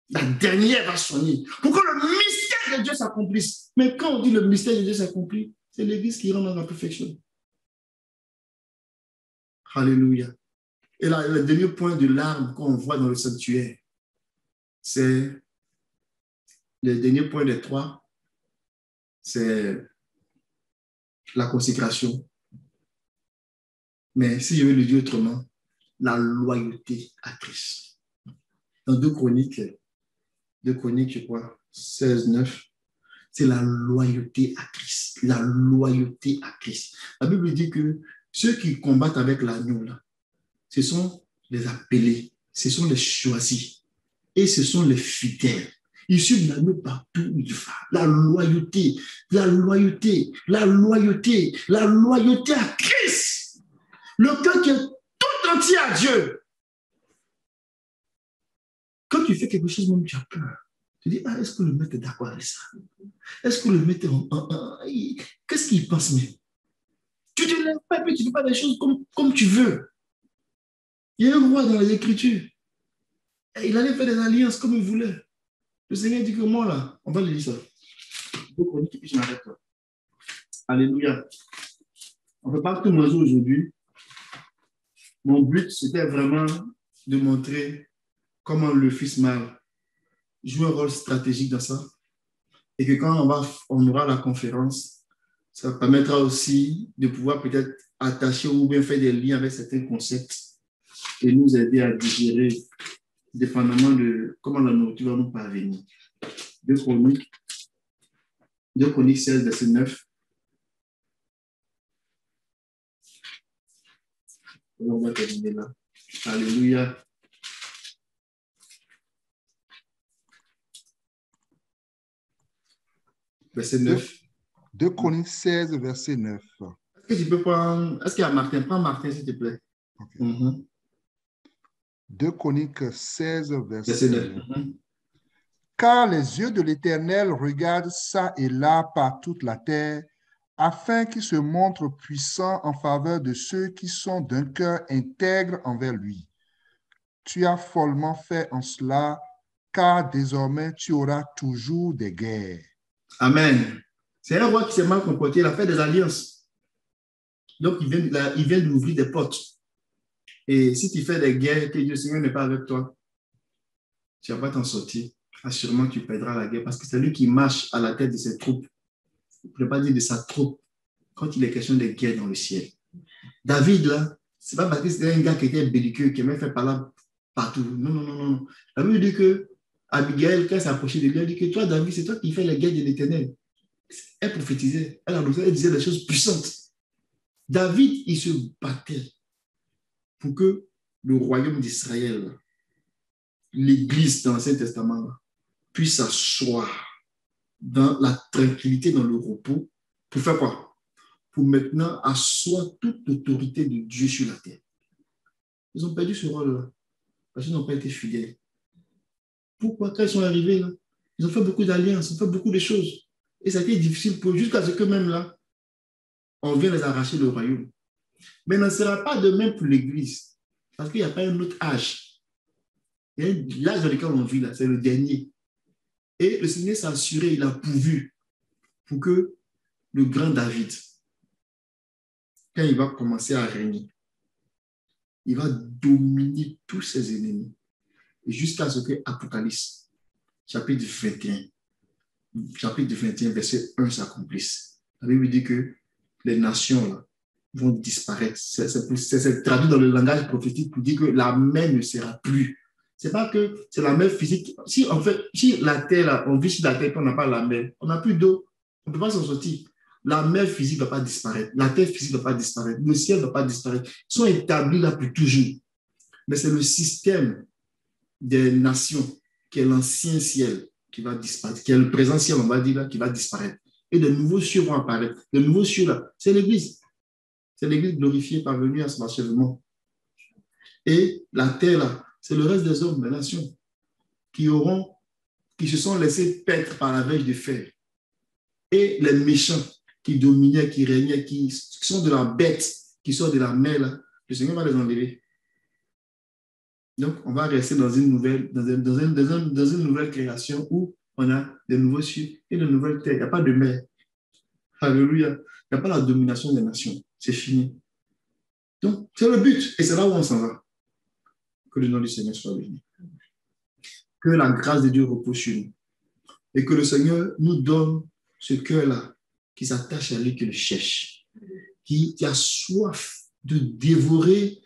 La dernière va sonner. Pour que le mystère de Dieu s'accomplisse. Mais quand on dit le mystère de Dieu s'accomplit, c'est l'Église qui rentre dans la perfection. Alléluia. Et là, le dernier point de l'arme qu'on voit dans le sanctuaire, c'est le dernier point des 3, c'est la consécration. Mais si je veux le dire autrement, la loyauté à Christ. Dans 2 Chroniques, je crois, 16, 9, c'est la loyauté à Christ. La loyauté à Christ. La Bible dit que ceux qui combattent avec l'agneau, là, ce sont les appelés, ce sont les choisis et ce sont les fidèles. Ils suivent l'agneau partout où il va. La loyauté, la loyauté, la loyauté, la loyauté à Christ. Le cœur qui est tout entier à Dieu. Quand tu fais quelque chose, même tu as peur. Tu dis, ah, est-ce que le maître est d'accord avec ça? Est-ce que le maître, qu'est-ce qu'il pense même? Tu te lèves pas et puis tu ne fais pas les choses comme tu veux. Il y a un roi dans les Écritures. Et il allait faire des alliances comme il voulait. Le Seigneur dit que moi, là, on va le lire ça. Donc, je m'arrête là. Alléluia. On ne peut pas tout manger aujourd'hui. Mon but, c'était vraiment de montrer comment le fils mâle joue un rôle stratégique dans ça. Et que quand on aura la conférence, ça permettra aussi de pouvoir peut-être attacher ou bien faire des liens avec certains concepts et nous aider à digérer dépendamment de comment la nourriture va nous parvenir. 2 Chroniques 16, verset 9. On va terminer là. Alléluia. Verset 9. 2 Chroniques 16, verset 9. Est-ce que tu peux prendre... Est-ce qu'il y a Martin? Prends Martin, s'il te plaît. Okay. 2 Chroniques 16, verset 9. Car les yeux de l'Éternel regardent ça et là par toute la terre, afin qu'il se montre puissant en faveur de ceux qui sont d'un cœur intègre envers lui. Tu as follement fait en cela, car désormais tu auras toujours des guerres. Amen. C'est un roi qui s'est mal comporté, il a fait des alliances. Donc, il vient d'ouvrir des portes. Et si tu fais des guerres, que Dieu Seigneur n'est pas avec toi, tu ne vas pas t'en sortir. Assurément, tu perdras la guerre parce que c'est lui qui marche à la tête de ses troupes. Je ne peux pas dire de sa troupe quand il est question de guerre dans le ciel. David, là, ce n'est pas parce que c'était un gars qui était belliqueux, qui aimait faire parler partout. Non. La Bible dit que Abigail, quand elle s'approchait de lui, elle dit que toi, David, c'est toi qui fais la guerre de l'Éternel. Elle prophétisait, elle disait des choses puissantes. David, il se battait pour que le royaume d'Israël, l'Église dans l'Ancien Testament, puisse s'asseoir dans la tranquillité, dans le repos, pour faire quoi? Pour maintenant asseoir toute l'autorité de Dieu sur la terre. Ils ont perdu ce rôle-là, parce qu'ils n'ont pas été fidèles. Pourquoi? Quand ils sont arrivés là, ils ont fait beaucoup d'alliances, ils ont fait beaucoup de choses. Et ça a été difficile pour eux, jusqu'à ce que même là, on vient les arracher le royaume. Mais ce ne sera pas de même pour l'Église, parce qu'il n'y a pas un autre âge. L'âge dans lequel on vit là, c'est le dernier. Et le Seigneur s'est assuré, il a pourvu pour que le grand David, quand il va commencer à régner, il va dominer tous ses ennemis. Et jusqu'à ce que Apocalypse, chapitre 21, verset 1 s'accomplisse. La Bible dit que les nations là, vont disparaître. C'est traduit dans le langage prophétique pour dire que la mer ne sera plus. Ce n'est pas que c'est la mer physique. Si la terre, là, on vit sur la terre et on n'a pas la mer, on n'a plus d'eau, on ne peut pas s'en sortir. La mer physique ne va pas disparaître. La terre physique ne va pas disparaître. Le ciel ne va pas disparaître. Ils sont établis là pour toujours. Mais c'est le système des nations qui est l'ancien ciel qui va disparaître, qui est le présent ciel, on va dire, là, qui va disparaître. Et de nouveaux cieux vont apparaître. De nouveaux cieux là, c'est l'Église. C'est l'Église glorifiée parvenue à son achèvement. Et la terre là, c'est le reste des hommes, des nations, qui se sont laissés paître par la verge de fer. Et les méchants qui dominaient, qui régnaient, qui sont de la bête, qui sortent de la mer, là, le Seigneur va les enlever. Donc, on va rester dans une nouvelle, dans une nouvelle création où on a de nouveaux cieux et de nouvelles terres. Il n'y a pas de mer. Alléluia. Il n'y a pas la domination des nations. C'est fini. Donc, c'est le but. Et c'est là où on s'en va. Que le nom du Seigneur soit béni. Que la grâce de Dieu repose sur nous. Et que le Seigneur nous donne ce cœur-là qui s'attache à lui, qui le cherche, qui a soif de dévorer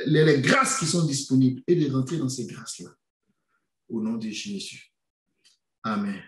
les grâces qui sont disponibles et de rentrer dans ces grâces-là. Au nom de Jésus. Amen.